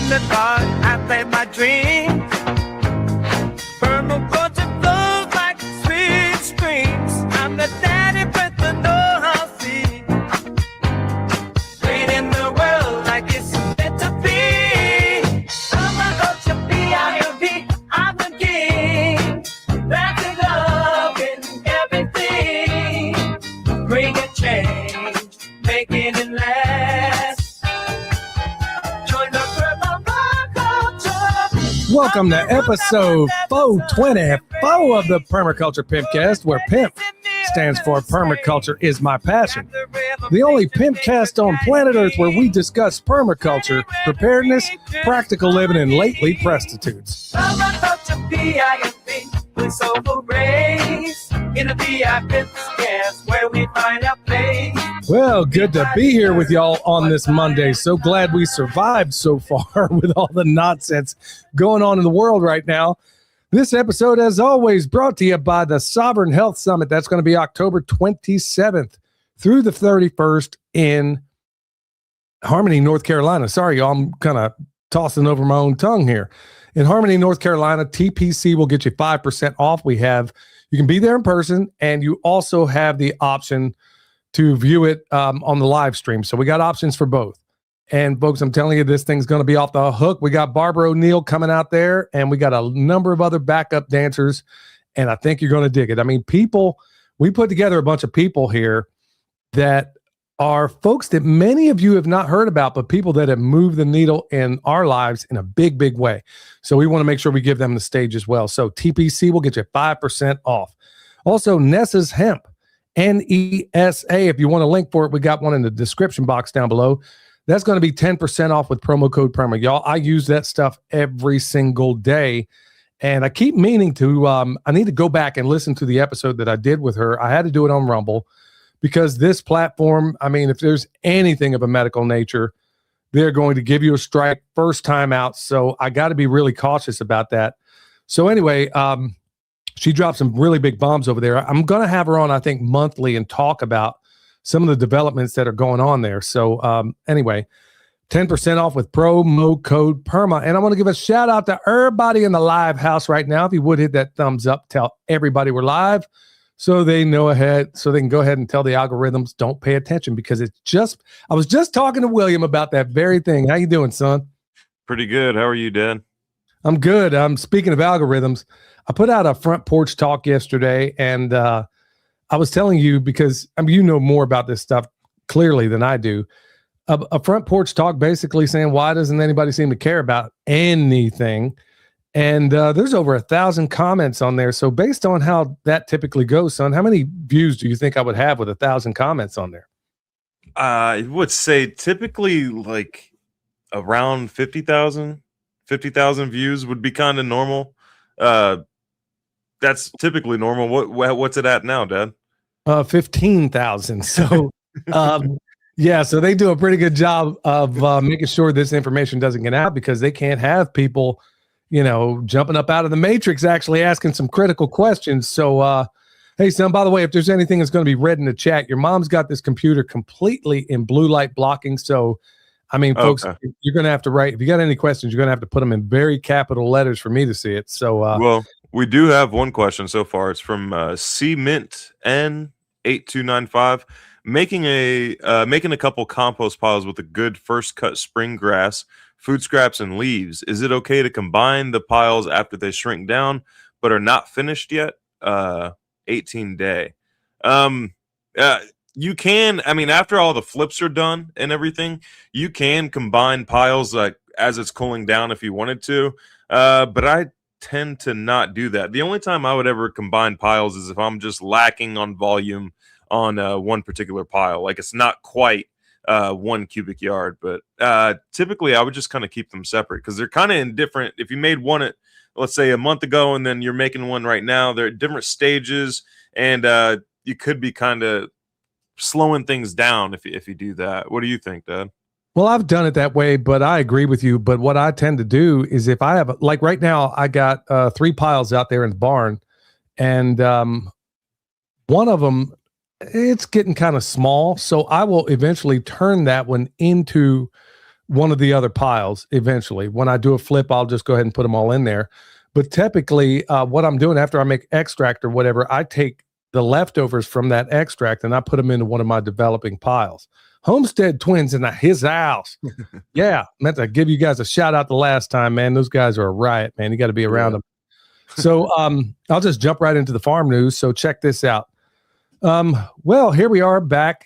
in the dark, I play my dreams. Permaculture flows like sweet streams. I'm the daddy with the know-how seed. Creating the world like it's meant to be. Permaculture, P-I-M-P, I'm the king. Wrapping up in everything. Bringing change, making it last. Join the permaculture. Welcome to episode 424 of the Permaculture Pimpcast, where PIMP stands for Permaculture is My Passion. The only Pimpcast on planet Earth where we discuss permaculture, preparedness, practical living, and lately prostitutes. Permaculture, P-I-M-P, with soulful rays. In the Pimpcast, where we find our place. Well, good to be here with y'all on this Monday. So glad we survived so far with all the nonsense going on in the world right now. This episode, as always, brought to you by the Sovereign Health Summit. That's going to be October 27th through the 31st in Harmony, North Carolina. Sorry, y'all, I'm kind of tossing over my own tongue here. In Harmony, North Carolina, TPC will get you 5% off. You can be there in person, and you also have the option to view it on the live stream. So we got options for both. And folks, I'm telling you, this thing's going to be off the hook. We got Barbara O'Neill coming out there, and we got a number of other backup dancers, and I think you're going to dig it. I mean, we put together a bunch of people here that are folks that many of you have not heard about, but people that have moved the needle in our lives in a big, big way. So we want to make sure we give them the stage as well. So TPC will get you 5% off. Also, Nessa's Hemp, N-E-S-A. If you want a link for it, we got one in the description box down below. That's going to be 10% off with promo code PERMA. Y'all, I use that stuff every single day. And I keep meaning to, I need to go back and listen to the episode that I did with her. I had to do it on Rumble because this platform, I mean, if there's anything of a medical nature, they're going to give you a strike first time out. So I got to be really cautious about that. So anyway, she dropped some really big bombs over there. I'm going to have her on, I think, monthly and talk about some of the developments that are going on there. So anyway, 10% off with promo code PERMA. And I want to give a shout out to everybody in the live house right now. If you would hit that thumbs up, tell everybody we're live so they know ahead, so they can go ahead and tell the algorithms don't pay attention, because I was just talking to William about that very thing. How you doing, son? Pretty good. How are you, Dan? I'm good. Speaking of algorithms, I put out a front porch talk yesterday, and I was telling you, because I mean, you know more about this stuff clearly than I do. A front porch talk basically saying, why doesn't anybody seem to care about anything? And there's over 1,000 comments on there. So based on how that typically goes, son, how many views do you think I would have with 1,000 comments on there? I would say typically like around 50,000 views would be kind of normal. That's typically normal. What's it at now, Dad? 15,000. So, yeah, so they do a pretty good job of making sure this information doesn't get out, because they can't have people, jumping up out of the matrix, actually asking some critical questions. So, hey, son, by the way, if there's anything that's going to be read in the chat, your mom's got this computer completely in blue light blocking. So, I mean, folks, You're going to have to write, if you got any questions, you're going to have to put them in very capital letters for me to see it. So, well, we do have one question so far. It's from CMint N8295. Making a couple compost piles with a good first cut spring grass, food scraps, and leaves. Is it okay to combine the piles after they shrink down but are not finished yet? 18-day. You can, I mean, after all the flips are done and everything, you can combine piles like as it's cooling down if you wanted to. But I tend to not do that. The only time I would ever combine piles is if I'm just lacking on volume on one particular pile. Like it's not quite 1 cubic yard, but typically I would just kind of keep them separate, because they're kind of in different. If you made one at, let's say, a month ago, and then you're making one right now, they're at different stages, and you could be kind of slowing things down if you do that. What do you think, Dad? Well, I've done it that way, but I agree with you. But what I tend to do is, if I have, like right now, I got 3 piles out there in the barn, and one of them, it's getting kind of small. So I will eventually turn that one into one of the other piles eventually. When I do a flip, I'll just go ahead and put them all in there. But typically, what I'm doing after I make extract or whatever, I take the leftovers from that extract and I put them into one of my developing piles. Homestead Twins in his house. Yeah, meant to give you guys a shout out the last time, man. Those guys are a riot, man. You got to be around them. So I'll just jump right into the farm news. So check this out. Well, here we are back,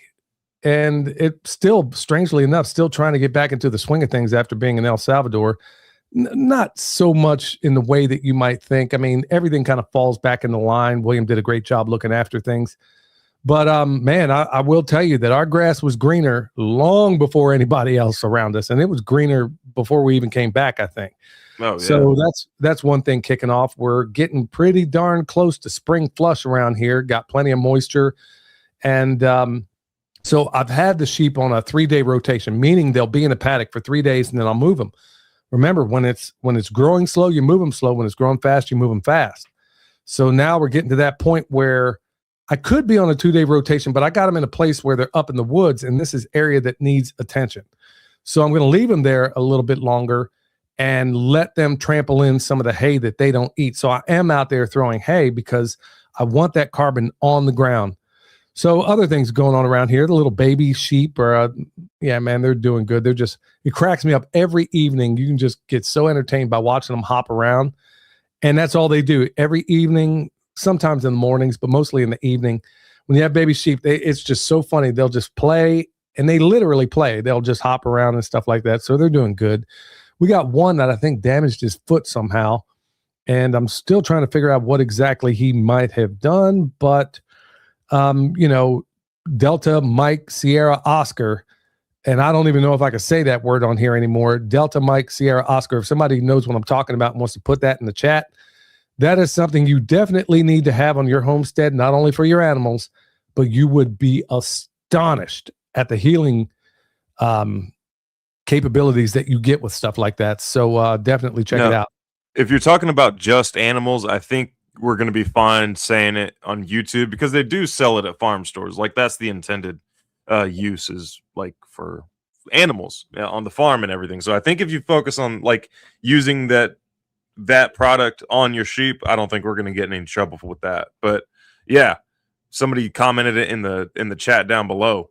and it's still, strangely enough, still trying to get back into the swing of things after being in El Salvador. Not so much in the way that you might think. I mean, everything kind of falls back in the line. William did a great job looking after things. But man, I will tell you that our grass was greener long before anybody else around us, and it was greener before we even came back, I think. Oh, yeah. So that's one thing kicking off. We're getting pretty darn close to spring flush around here. Got plenty of moisture, and so I've had the sheep on a 3-day rotation, meaning they'll be in the paddock for 3 days, and then I'll move them. Remember, when it's growing slow, you move them slow. When it's growing fast, you move them fast. So now we're getting to that point where I could be on a 2-day rotation, but I got them in a place where they're up in the woods, and this is area that needs attention. So I'm going to leave them there a little bit longer and let them trample in some of the hay that they don't eat. So I am out there throwing hay because I want that carbon on the ground. So other things going on around here, the little baby sheep are, yeah, man, they're doing good. It cracks me up every evening. You can just get so entertained by watching them hop around. And that's all they do every evening, sometimes in the mornings, but mostly in the evening. When you have baby sheep, it's just so funny. They'll just play, and they literally play. They'll just hop around and stuff like that. So they're doing good. We got one that I think damaged his foot somehow, and I'm still trying to figure out what exactly he might have done. But, Delta Mike Sierra Oscar, and I don't even know if I can say that word on here anymore. Delta Mike Sierra Oscar. If somebody knows what I'm talking about and wants to put that in the chat, that is something you definitely need to have on your homestead, not only for your animals, but you would be astonished at the healing capabilities that you get with stuff like that. So definitely check it out. If you're talking about just animals, I think we're going to be fine saying it on YouTube because they do sell it at farm stores. Like, that's the intended use, is like for animals on the farm and everything. So I think if you focus on like using that product on your sheep, I don't think we're going to get in any trouble with that. But yeah, somebody commented it in the chat down below.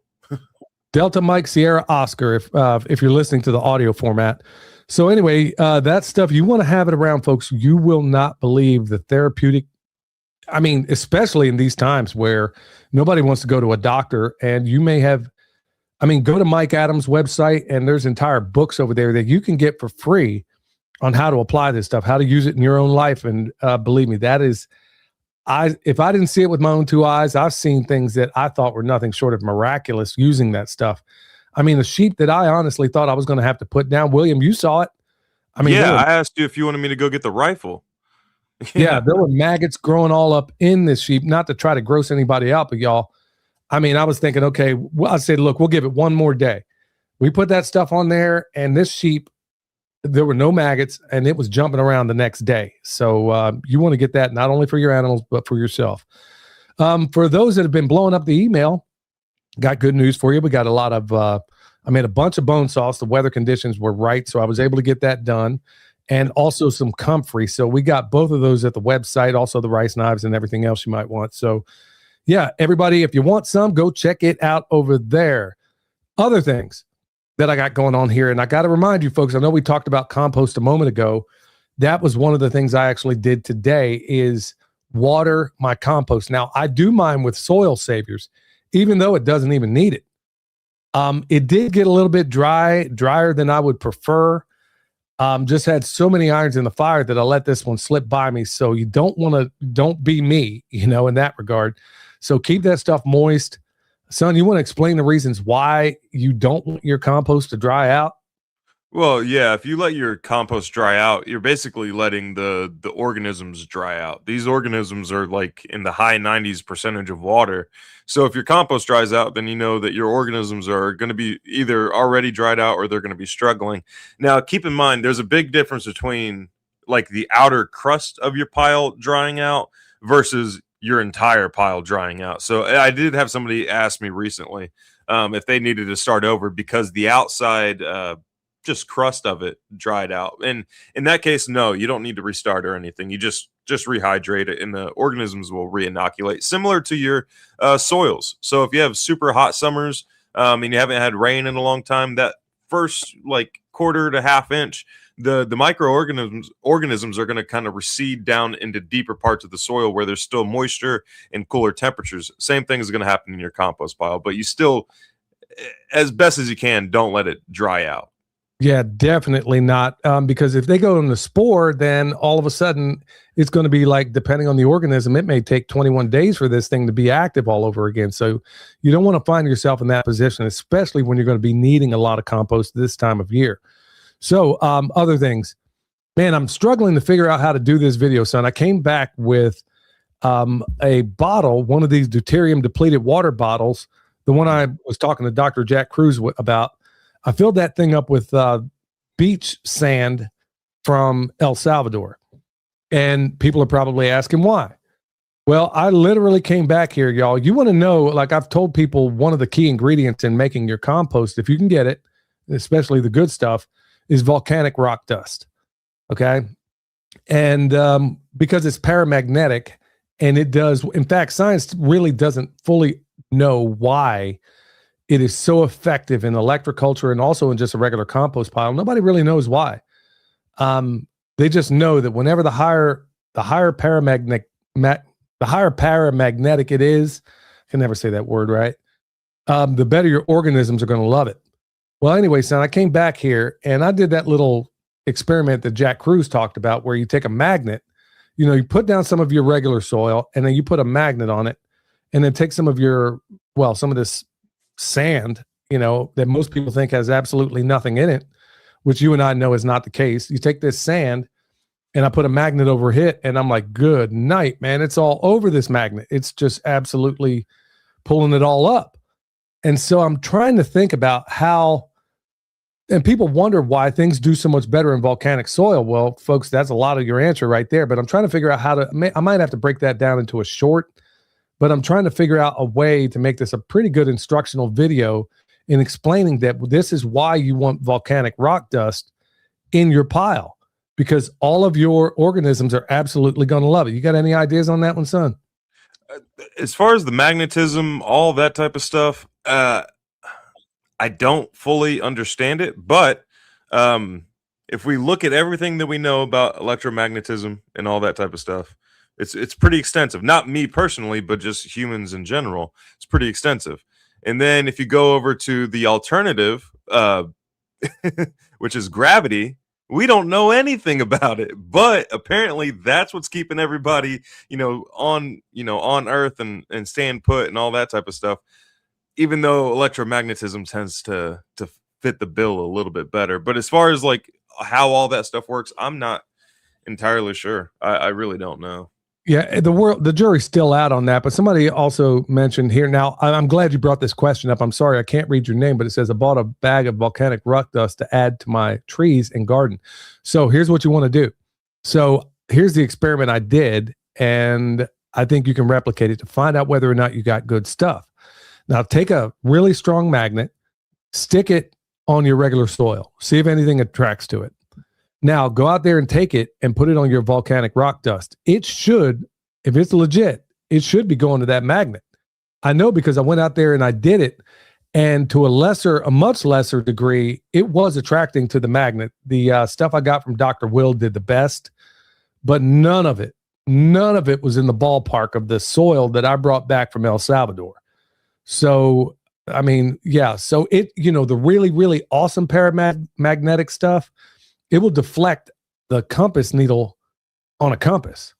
Delta Mike Sierra Oscar, if you're listening to the audio format. So anyway, that stuff, you want to have it around, folks. You will not believe the therapeutic. I mean, especially in these times where nobody wants to go to a doctor, and you may have, go to Mike Adams' website, and there's entire books over there that you can get for free on how to apply this stuff, how to use it in your own life. And believe me, that is, if I didn't see it with my own 2 eyes, I've seen things that I thought were nothing short of miraculous using that stuff. I mean, the sheep that I honestly thought I was going to have to put down, William, you saw it. I asked you if you wanted me to go get the rifle. Yeah, there were maggots growing all up in this sheep, not to try to gross anybody out, but y'all, I was thinking, okay, I said, look, we'll give it one more day. We put that stuff on there, and this sheep, there were no maggots, and it was jumping around the next day. So you want to get that not only for your animals, but for yourself. For those that have been blowing up the email, got good news for you. We got a lot of, I made a bunch of bone sauce. The weather conditions were right, so I was able to get that done. And also some comfrey. So we got both of those at the website, also the rice knives and everything else you might want. So yeah, everybody, if you want some, go check it out over there. Other things that I got going on here, and I got to remind you folks, I know we talked about compost a moment ago. That was one of the things I actually did today, is water my compost. Now, I do mine with soil saviors, even though it doesn't even need it. It did get a little bit drier than I would prefer. Just had so many irons in the fire that I let this one slip by me. So you don't be me, in that regard. So keep that stuff moist. Son, you want to explain the reasons why you don't want your compost to dry out? Well, yeah, if you let your compost dry out, you're basically letting the organisms dry out. These organisms are like in the high 90s% of water. So if your compost dries out, then you know that your organisms are going to be either already dried out or they're going to be struggling. Now, keep in mind, there's a big difference between like the outer crust of your pile drying out versus your entire pile drying out. So I did have somebody ask me recently if they needed to start over because the outside just crust of it dried out. And in that case, no, you don't need to restart or anything. You just rehydrate it, and the organisms will reinoculate, similar to your soils. So if you have super hot summers and you haven't had rain in a long time, that first like quarter to half inch, the microorganisms are going to kind of recede down into deeper parts of the soil where there's still moisture and cooler temperatures. Same thing is going to happen in your compost pile, but you still, as best as you can, don't let it dry out. Yeah, definitely not. Because if they go in the spore, then all of a sudden it's going to be like, depending on the organism, it may take 21 days for this thing to be active all over again. So you don't want to find yourself in that position, especially when you're going to be needing a lot of compost this time of year. So other things, man, I'm struggling to figure out how to do this video, son. I came back with a bottle, one of these deuterium depleted water bottles, the one I was talking to Dr. Jack Cruz about. I filled that thing up with beach sand from El Salvador. And people are probably asking why. Well, I literally came back here, y'all. You want to know, like I've told people, one of the key ingredients in making your compost, if you can get it, especially the good stuff, is volcanic rock dust. Okay. And because it's paramagnetic, and it does, in fact, science really doesn't fully know why it is so effective in electroculture and also in just a regular compost pile. Nobody really knows why. They just know that whenever the higher paramagnetic it is, I can never say that word right, the better your organisms are going to love it. Well, anyway, son, I came back here and I did that little experiment that Jack Cruz talked about, where you take a magnet, you put down some of your regular soil, and then you put a magnet on it, and then take some of this sand, that most people think has absolutely nothing in it, which you and I know is not the case. You take this sand, and I put a magnet over it, and I'm like, good night, man. It's all over this magnet. It's just absolutely pulling it all up. And so I'm trying to think about how, and people wonder why things do so much better in volcanic soil. Well, folks, that's a lot of your answer right there, but I'm trying to figure out I might have to break that down into a short, but I'm trying to figure out a way to make this a pretty good instructional video in explaining that this is why you want volcanic rock dust in your pile, because all of your organisms are absolutely going to love it. You got any ideas on that one, son? As far as the magnetism, all that type of stuff, I don't fully understand it, but if we look at everything that we know about electromagnetism and all that type of stuff, it's pretty extensive. Not me personally, but just humans in general. It's pretty extensive. And then if you go over to the alternative, which is gravity, we don't know anything about it, but apparently that's what's keeping everybody, on Earth and staying put and all that type of stuff. Even though electromagnetism tends to fit the bill a little bit better. But as far as like how all that stuff works, I'm not entirely sure. I really don't know. Yeah, the jury's still out on that, but somebody also mentioned here. Now, I'm glad you brought this question up. I'm sorry, I can't read your name, but it says, I bought a bag of volcanic rock dust to add to my trees and garden. So here's what you want to do. So here's the experiment I did, and I think you can replicate it to find out whether or not you got good stuff. Now, take a really strong magnet, stick it on your regular soil, see if anything attracts to it. Now, go out there and take it and put it on your volcanic rock dust. It should, if it's legit, it should be going to that magnet. I know because I went out there and I did it, and to a much lesser degree, it was attracting to the magnet. The stuff I got from Dr. Will did the best, but none of it was in the ballpark of the soil that I brought back from El Salvador. So, I mean, yeah. So it, the really, really awesome paramagnetic stuff, it will deflect the compass needle on a compass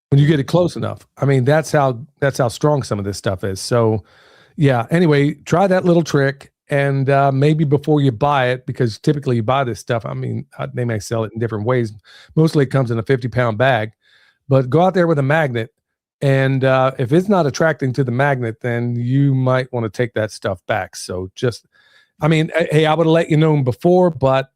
when you get it close enough. I mean, that's how strong some of this stuff is. So, yeah. Anyway, try that little trick, and maybe before you buy it, because typically you buy this stuff. I mean, they may sell it in different ways. Mostly it comes in a 50-pound bag, but go out there with a magnet. And if it's not attracting to the magnet, then you might want to take that stuff back. So I would have let you know before, but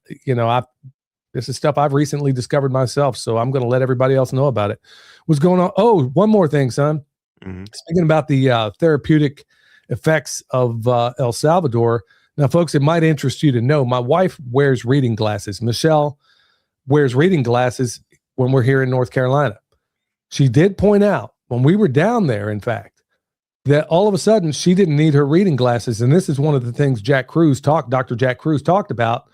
this is stuff I've recently discovered myself. So I'm going to let everybody else know about it. What's going on? Oh, one more thing, son. Mm-hmm. Speaking about the therapeutic effects of El Salvador. Now, folks, it might interest you to know my wife wears reading glasses. Michelle wears reading glasses when we're here in North Carolina. She did point out when we were down there, in fact, that all of a sudden she didn't need her reading glasses. And this is one of the things Dr. Jack Cruz talked about,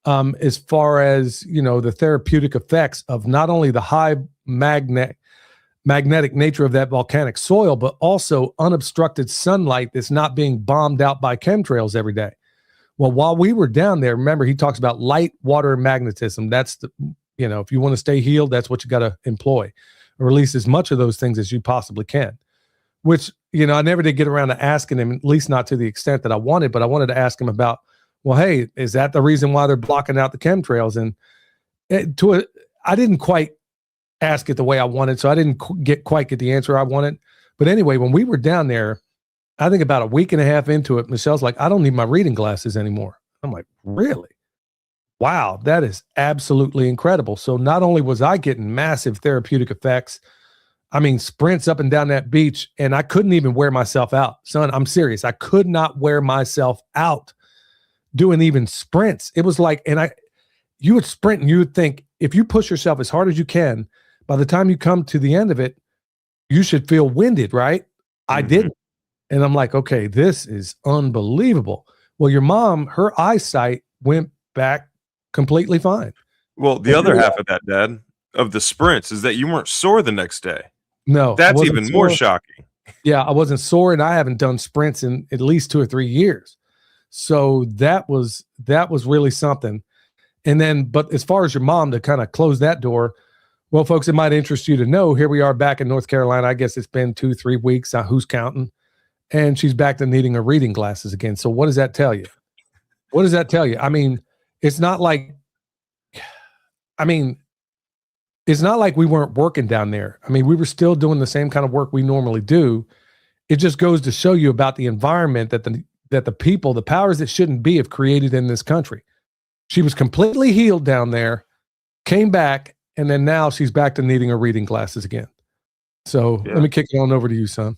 as far as, the therapeutic effects of not only the high magnetic nature of that volcanic soil, but also unobstructed sunlight that's not being bombed out by chemtrails every day. Well, while we were down there, remember, he talks about light, water, and magnetism. That's if you want to stay healed, that's what you got to employ, or release as much of those things as you possibly can, which, I never did get around to asking him, at least not to the extent that I wanted, but I wanted to ask him about, well, hey, is that the reason why they're blocking out the chemtrails? And I didn't quite ask it the way I wanted, so I didn't quite get the answer I wanted. But anyway, when we were down there, I think about a week and a half into it, Michelle's like, I don't need my reading glasses anymore. I'm like, really? Wow, that is absolutely incredible. So not only was I getting massive therapeutic effects, I mean, sprints up and down that beach, and I couldn't even wear myself out. Son, I'm serious. I could not wear myself out doing even sprints. It was like, you would sprint and you would think, if you push yourself as hard as you can, by the time you come to the end of it, you should feel winded, right? I didn't. And I'm like, okay, this is unbelievable. Well, your mom, her eyesight went back completely fine. Well, the other half of that, Dad, of the sprints is that you weren't sore the next day. No. That's even more shocking. Yeah, I wasn't sore, and I haven't done sprints in at least 2 or 3 years. So that was really something. And then, but as far as your mom, to kind of close that door, well, folks, it might interest you to know, here we are back in North Carolina. I guess it's been 2-3 weeks. Who's counting? And she's back to needing her reading glasses again. So what does that tell you? What does that tell you? I mean, it's not like we weren't working down there. I mean, we were still doing the same kind of work we normally do. It just goes to show you about the environment that the people, the powers that shouldn't be, have created in this country. She was completely healed down there, came back, and then now she's back to needing her reading glasses again. So Let me kick it on over to you, son.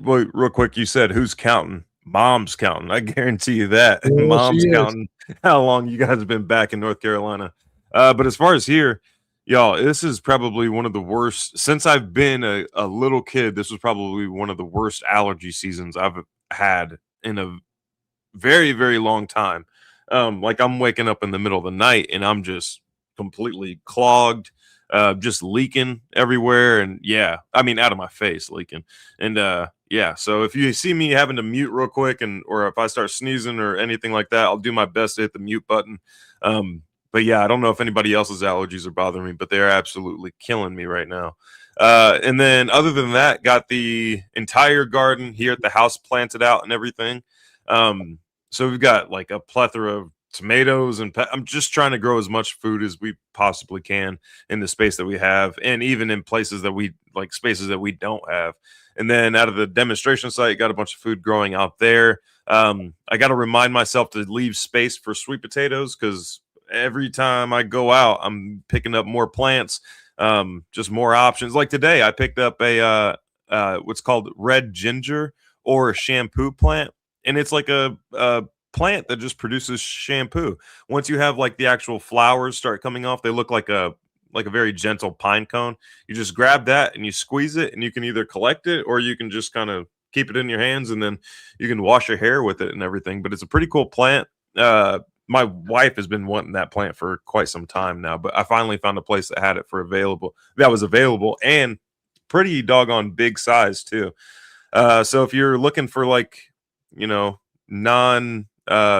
Well, real quick, you said who's counting? Mom's counting. I guarantee you that. Yeah, Mom's counting how long you guys have been back in North Carolina. But as far as here, y'all, this is probably one of the worst. Since I've been a little kid, this was probably one of the worst allergy seasons I've had in a very, very long time. Like, I'm waking up in the middle of the night and I'm just completely clogged, just leaking everywhere. And out of my face leaking. And so if you see me having to mute real quick, or if I start sneezing or anything like that, I'll do my best to hit the mute button. But I don't know if anybody else's allergies are bothering me, but they're absolutely killing me right now. And then other than that, got the entire garden here at the house planted out and everything. So we've got like a plethora of tomatoes, and I'm just trying to grow as much food as we possibly can in the space that we have, and even in places that we like, spaces that we don't have. And then out of the demonstration site, got a bunch of food growing out there. I got to remind myself to leave space for sweet potatoes, because every time I go out, I'm picking up more plants, just more options. Like today, I picked up a what's called red ginger, or a shampoo plant, and it's like a plant that just produces shampoo. Once you have like the actual flowers start coming off, they look like a very gentle pine cone. You just grab that and you squeeze it, and you can either collect it or you can just kind of keep it in your hands, and then you can wash your hair with it and everything. But it's a pretty cool plant. My wife has been wanting that plant for quite some time now, but I finally found a place that was available, and pretty doggone big size too. So if you're looking for non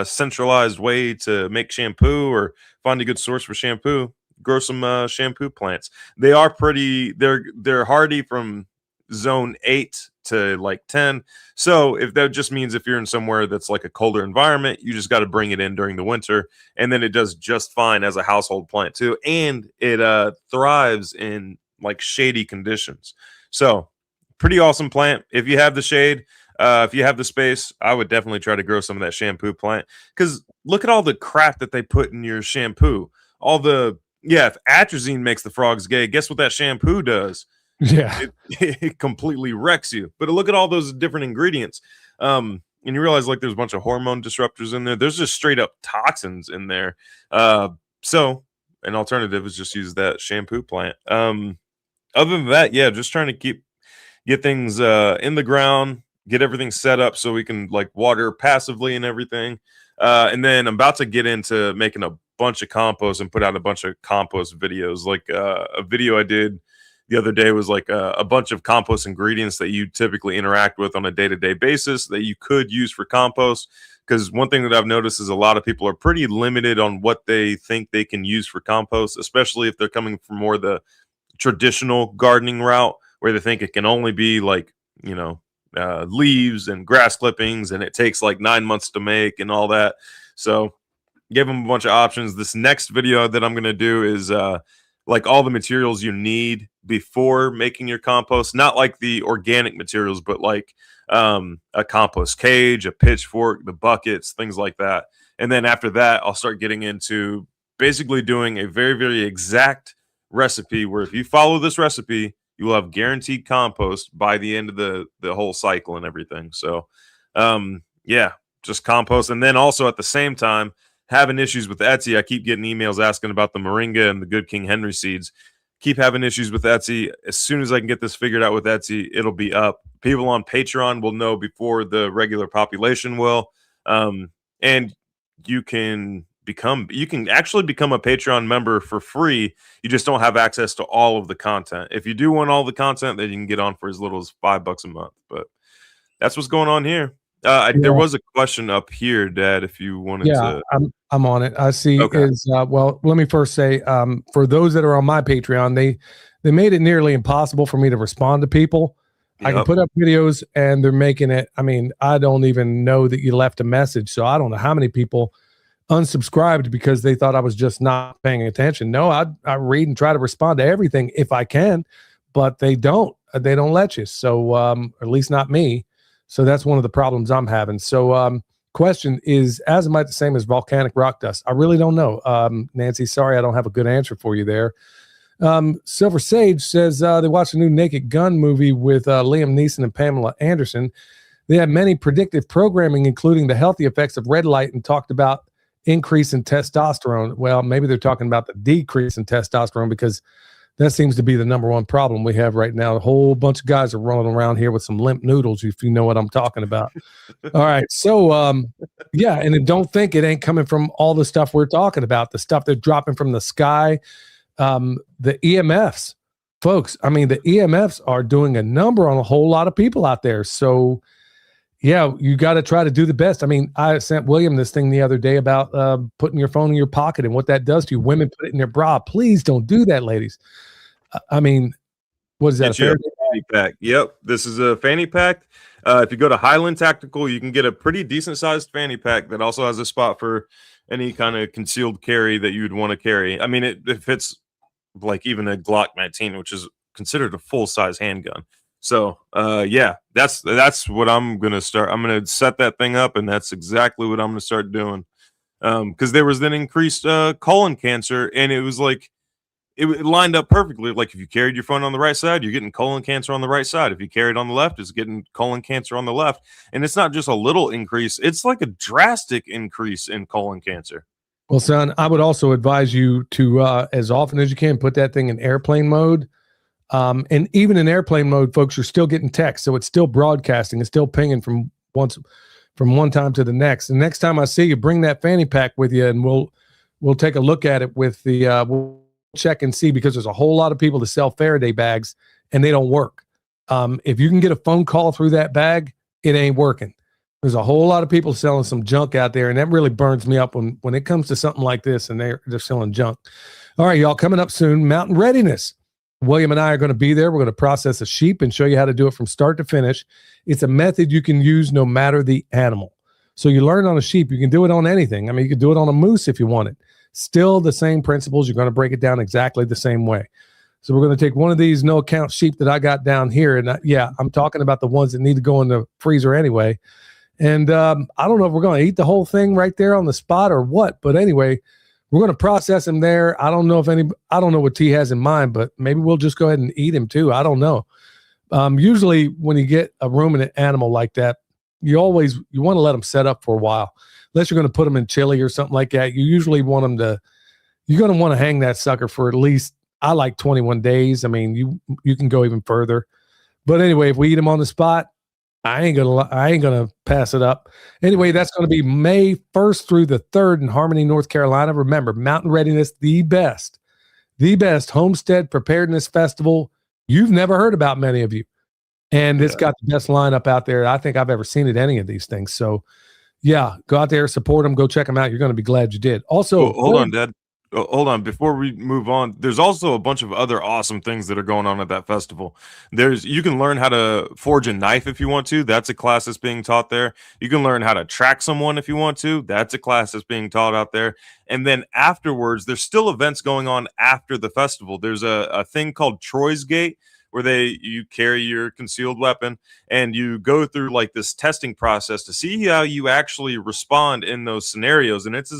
centralized way to make shampoo, or find a good source for shampoo, grow some shampoo plants. They are they're hardy from zone 8 to like 10. So if that just means if you're in somewhere that's like a colder environment, you just got to bring it in during the winter, and then it does just fine as a household plant too. And it thrives in like shady conditions. So pretty awesome plant. If you have the shade, if you have the space, I would definitely try to grow some of that shampoo plant, because look at all the crap that they put in your shampoo. If atrazine makes the frogs gay, guess what that shampoo does? Yeah, it completely wrecks you. But look at all those different ingredients. and you realize like there's a bunch of hormone disruptors in there. There's just straight up toxins in there. So an alternative is just use that shampoo plant. Other than that, yeah, just trying to get things in the ground, get everything set up so we can like water passively and everything. And then I'm about to get into making a bunch of compost and put out a bunch of compost videos. Like a video I did the other day was like a bunch of compost ingredients that you typically interact with on a day-to-day basis that you could use for compost. Because one thing that I've noticed is a lot of people are pretty limited on what they think they can use for compost, especially if they're coming from more the traditional gardening route where they think it can only be like, leaves and grass clippings and it takes like 9 months to make and all that. So give them a bunch of options. This next video that I'm going to do is like all the materials you need before making your compost, not like the organic materials, but like a compost cage, a pitchfork, the buckets, things like that. And then after that, I'll start getting into basically doing a very, very exact recipe where if you follow this recipe, you will have guaranteed compost by the end of the whole cycle and everything. So yeah, just compost. And then also at the same time, having issues with Etsy. I keep getting emails asking about the Moringa and the Good King Henry seeds. Keep having issues with Etsy. As soon as I can get this figured out with Etsy, it'll be up. People on Patreon will know before the regular population will. And you can actually become a Patreon member for free. You just don't have access to all of the content. If you do want all the content, then you can get on for as little as $5 a month. But that's what's going on here. There was a question up here, Dad, if you wanted to. I'm on it. I see. Okay. Well, let me first say, for those that are on my Patreon, they made it nearly impossible for me to respond to people. Yep. I can put up videos and they're making it. I mean, I don't even know that you left a message. So I don't know how many people unsubscribed because they thought I was just not paying attention. No, I read and try to respond to everything if I can, but they don't let you. So, or at least not me. So that's one of the problems I'm having. So question is, azomite the same as volcanic rock dust? I really don't know. Nancy, sorry, I don't have a good answer for you there. Silver Sage says they watched a new Naked Gun movie with Liam Neeson and Pamela Anderson. They had many predictive programming, including the healthy effects of red light, and talked about increase in testosterone. Well, maybe they're talking about the decrease in testosterone because that seems to be the number one problem we have right now. A whole bunch of guys are rolling around here with some limp noodles, if you know what I'm talking about. All right. So, yeah, and then don't think it ain't coming from all the stuff we're talking about, the stuff that's dropping from the sky, the EMFs. Folks, I mean, the EMFs are doing a number on a whole lot of people out there. So, yeah, you got to try to do the best. I mean, I sent William this thing the other day about putting your phone in your pocket and what that does to you. Women put it in their bra. Please don't do that, ladies. I mean, what is that? A fanny pack. Yep, this is a fanny pack. If you go to Highland Tactical, you can get a pretty decent sized fanny pack that also has a spot for any kind of concealed carry that you would want to carry. I mean, it fits like even a Glock 19, which is considered a full size handgun. So, yeah, that's what I'm going to start. I'm going to set that thing up, and that's exactly what I'm going to start doing. Because there was an increased colon cancer, and it was like, it lined up perfectly. Like if you carried your phone on the right side, you're getting colon cancer on the right side. If you carry it on the left, it's getting colon cancer on the left. And it's not just a little increase. It's like a drastic increase in colon cancer. Well, son, I would also advise you to, as often as you can, put that thing in airplane mode. And even in airplane mode, folks, you're still getting text. So it's still broadcasting. It's still pinging from one time to the next. The next time I see you, bring that fanny pack with you, and we'll take a look at it with the, we'll check and see, because there's a whole lot of people that sell Faraday bags and they don't work. If you can get a phone call through that bag, it ain't working. There's a whole lot of people selling some junk out there, and that really burns me up when it comes to something like this and they're selling junk. All right, y'all, coming up soon, Mountain Readiness. William and I are going to be there. We're going to process a sheep and show you how to do it from start to finish. It's a method you can use no matter the animal. So you learn on a sheep, you can do it on anything. I mean, you could do it on a moose if you want it. Still the same principles. You're going to break it down exactly the same way. So we're going to take one of these no account sheep that I got down here. And I'm talking about the ones that need to go in the freezer anyway. And I don't know if we're going to eat the whole thing right there on the spot or what, but anyway, we're going to process him there. I don't know what T has in mind, but maybe we'll just go ahead and eat him too. I don't know. Usually when you get a ruminant animal like that, you want to let them set up for a while, unless you're going to put them in chili or something like that. You usually want them to. You're going to want to hang that sucker for at least, I like 21 days. I mean, you can go even further. But anyway, if we eat them on the spot, I ain't gonna pass it up. Anyway, that's going to be May 1st through the 3rd in Harmony, North Carolina. Remember, Mountain Readiness, the best homestead preparedness festival you've never heard about, many of you. And it's got the best lineup out there I think I've ever seen at any of these things. So yeah, go out there, support them, go check them out. You're going to be glad you did. Also, hold on, Dad. Hold on, before we move on, there's also a bunch of other awesome things that are going on at that festival. You can learn how to forge a knife if you want to. That's a class that's being taught there. You can learn how to track someone if you want to. That's a class that's being taught out there. And then afterwards, there's still events going on after the festival. There's a thing called Troy's Gate, where you carry your concealed weapon and you go through like this testing process to see how you actually respond in those scenarios. And it's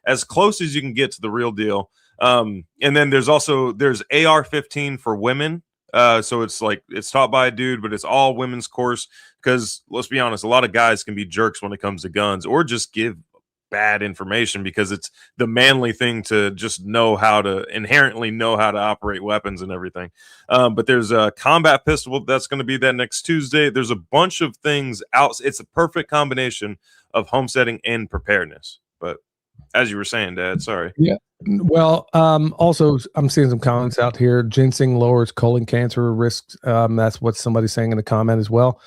as close as you can get to the real deal. And then there's AR-15 for women. So it's taught by a dude, but it's all women's course, because let's be honest, a lot of guys can be jerks when it comes to guns, or just give bad information, because it's the manly thing to just inherently know how to operate weapons and everything. But there's a combat pistol that's going to be that next Tuesday. There's a bunch of things out. It's a perfect combination of homesteading and preparedness. But as you were saying, Dad, sorry. Yeah. Well, also, I'm seeing some comments out here. Ginseng lowers colon cancer risks. That's what somebody's saying in the comment as well.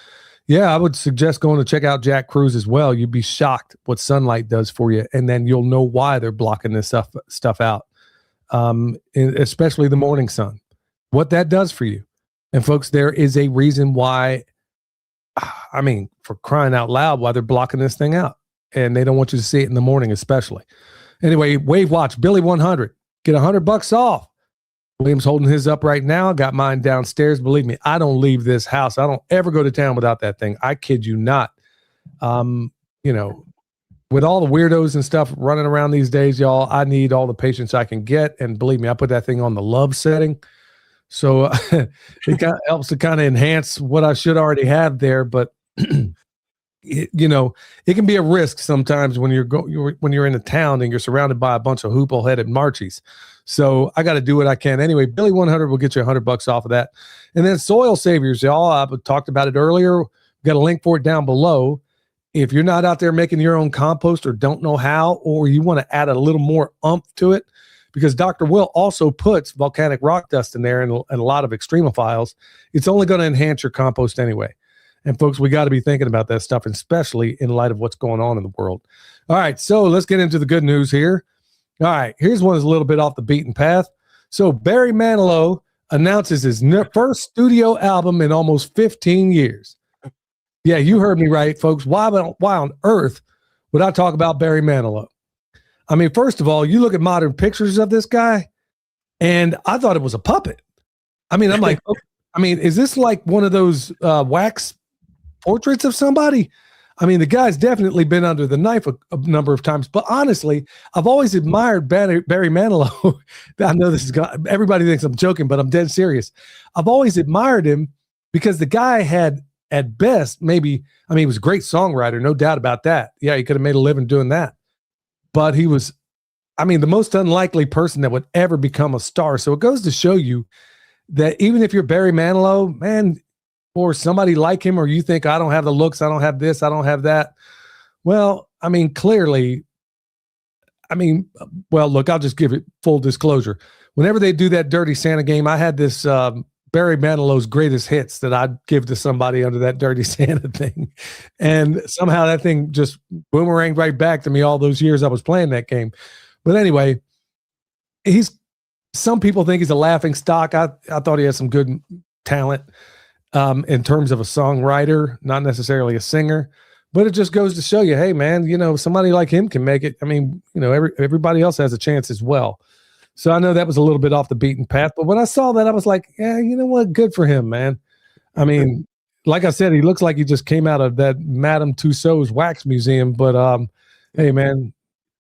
Yeah, I would suggest going to check out Jack Cruz as well. You'd be shocked what sunlight does for you, and then you'll know why they're blocking this stuff out, especially the morning sun, what that does for you. And folks, there is a reason why, I mean, for crying out loud, why they're blocking this thing out. And they don't want you to see it in the morning, especially. Anyway, Wave Watch, Billy 100, get $100 off. William's holding his up right now. Got mine downstairs. Believe me, I don't leave this house. I don't ever go to town without that thing. I kid you not. With all the weirdos and stuff running around these days, y'all, I need all the patience I can get. And believe me, I put that thing on the love setting. So it kind of helps to kind of enhance what I should already have there. But it can be a risk sometimes when you're in a town and you're surrounded by a bunch of hoople-headed Marchies. So I got to do what I can. Anyway, Billy 100 will get you $100 off of that. And then Soil Saviors, y'all, I talked about it earlier. Got a link for it down below. If you're not out there making your own compost or don't know how, or you want to add a little more oomph to it, because Dr. Will also puts volcanic rock dust in there and a lot of extremophiles, it's only going to enhance your compost anyway. And folks, we got to be thinking about that stuff, especially in light of what's going on in the world. All right, so let's get into the good news here. All right, here's one that's a little bit off the beaten path. So Barry Manilow announces his first studio album in almost 15 years. Yeah, you heard me right, folks. Why on earth would I talk about Barry Manilow? I mean, first of all, you look at modern pictures of this guy, and I thought it was a puppet. I mean, I'm like, is this like one of those wax portraits of somebody? I mean, the guy's definitely been under the knife a number of times, but honestly, I've always admired Barry Manilow. I know everybody thinks I'm joking, but I'm dead serious. I've always admired him because the guy had, at best, he was a great songwriter, no doubt about that. Yeah, he could have made a living doing that. But he was, the most unlikely person that would ever become a star. So it goes to show you that even if you're Barry Manilow, man, or somebody like him, or you think, I don't have the looks, I don't have this, I don't have that. Well, clearly, look, I'll just give it full disclosure. Whenever they do that Dirty Santa game, I had this Barry Manilow's greatest hits that I'd give to somebody under that Dirty Santa thing. And somehow that thing just boomeranged right back to me all those years I was playing that game. But anyway, some people think he's a laughing stock. I thought he had some good talent. In terms of a songwriter, not necessarily a singer, but it just goes to show you, hey man, somebody like him can make it. Everybody else has a chance as well. So I know that was a little bit off the beaten path, but when I saw that, I was like, yeah, you know what? Good for him, man. Like I said, he looks like he just came out of that Madame Tussauds wax museum, but hey man,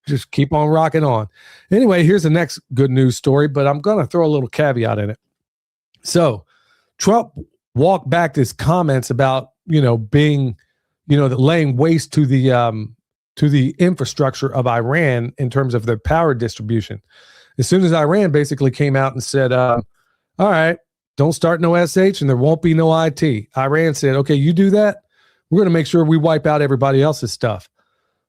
just keep on rocking on. Anyway, here's the next good news story, but I'm going to throw a little caveat in it. So Trump walked back his comments about, being, that laying waste to the infrastructure of Iran in terms of their power distribution. As soon as Iran basically came out and said, all right, don't start no SH and there won't be no IT. Iran said, okay, you do that. We're going to make sure we wipe out everybody else's stuff.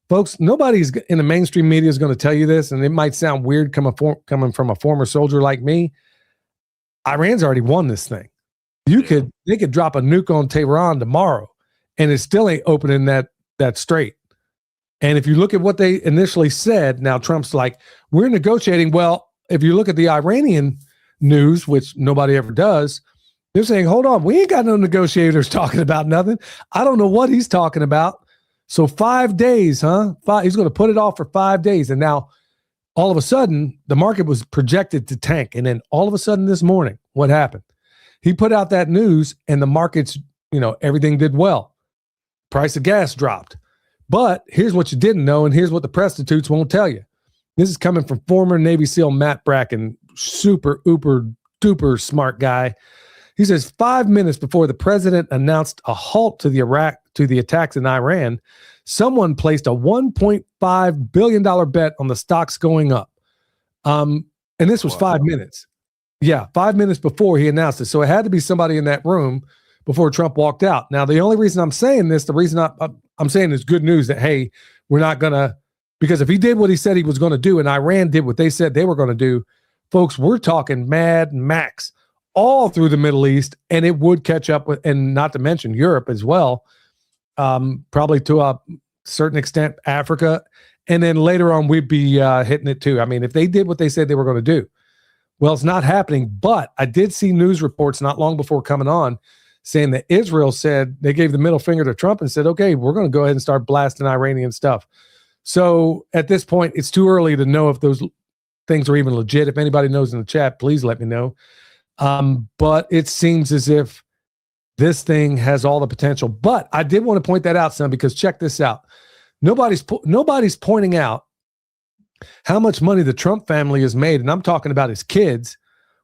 Folks, nobody's in the mainstream media is going to tell you this, and it might sound weird coming from a former soldier like me. Iran's already won this thing. They could drop a nuke on Tehran tomorrow, and it still ain't opening that strait. And if you look at what they initially said, now Trump's like, we're negotiating. Well, if you look at the Iranian news, which nobody ever does, they're saying, hold on, we ain't got no negotiators talking about nothing. I don't know what he's talking about. So 5 days, huh? He's going to put it off for 5 days. And now all of a sudden, the market was projected to tank. And then all of a sudden this morning, what happened? He put out that news and the markets, everything did well. Price of gas dropped. But here's what you didn't know, and here's what the prostitutes won't tell you. This is coming from former Navy SEAL Matt Bracken, super, uber, duper smart guy. He says 5 minutes before the president announced a halt to the attacks in Iran, someone placed a $1.5 billion bet on the stocks going up. And this was 5 minutes. Yeah, 5 minutes before he announced it. So it had to be somebody in that room before Trump walked out. Now, the only reason I'm saying this, the reason I'm saying is good news that, hey, we're not going to, because if he did what he said he was going to do and Iran did what they said they were going to do, folks, we're talking Mad Max all through the Middle East, and it would catch up with, and not to mention Europe as well, probably to a certain extent Africa, and then later on we'd be hitting it too. I mean, if they did what they said they were going to do, well, it's not happening, but I did see news reports not long before coming on saying that Israel said they gave the middle finger to Trump and said, okay, we're going to go ahead and start blasting Iranian stuff. So at this point, it's too early to know if those things are even legit. If anybody knows in the chat, please let me know. But it seems as if this thing has all the potential. But I did want to point that out, son, because check this out. Nobody's pointing out how much money the Trump family has made, and I'm talking about his kids,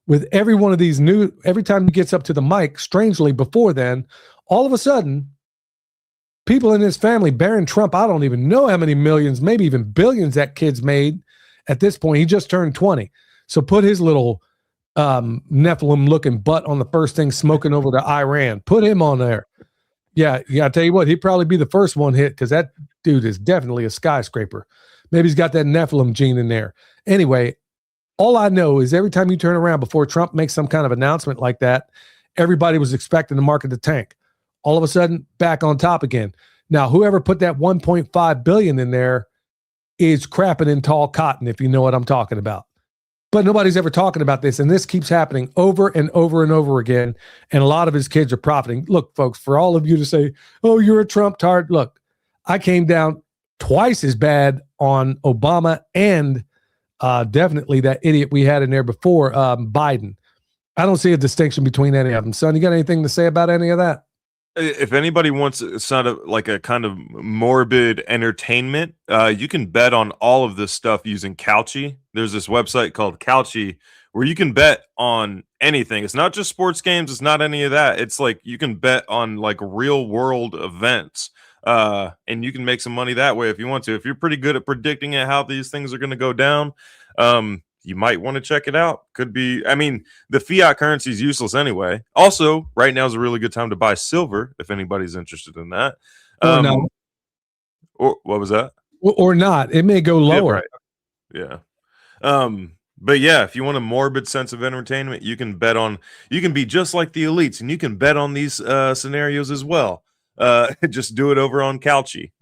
with every one of these every time he gets up to the mic, strangely before then, all of a sudden, people in his family, Barron Trump, I don't even know how many millions, maybe even billions that kid's made at this point. He just turned 20. So put his little Nephilim-looking butt on the first thing smoking over to Iran. Put him on there. Yeah, I tell you what, he'd probably be the first one hit because that dude is definitely a skyscraper. Maybe he's got that Nephilim gene in there. Anyway, all I know is every time you turn around before Trump makes some kind of announcement like that, everybody was expecting the market to tank. All of a sudden, back on top again. Now, whoever put that $1.5 billion in there is crapping in tall cotton, if you know what I'm talking about. But nobody's ever talking about this, and this keeps happening over and over and over again, and a lot of his kids are profiting. Look, folks, for all of you to say, oh, you're a Trump tart, look, I came down twice as bad on Obama and definitely that idiot we had in there before, Biden. I don't see a distinction between any of them. Son, you got anything to say about any of that? If anybody wants sort of like a kind of morbid entertainment, you can bet on all of this stuff using Couchy. There's this website called Couchy where you can bet on anything. It's not just sports games. It's not any of that. It's like you can bet on like real world events. And you can make some money that way if you want to. If you're pretty good at predicting how these things are going to go down, you might want to check it out. Could be, I mean, the fiat currency is useless anyway. Also, right now is a really good time to buy silver if anybody's interested in that. Or no. Or what was that? Or not. It may go lower. Yeah. But yeah, if you want a morbid sense of entertainment, you can be just like the elites, and you can bet on these scenarios as well. Just do it over on Couchy.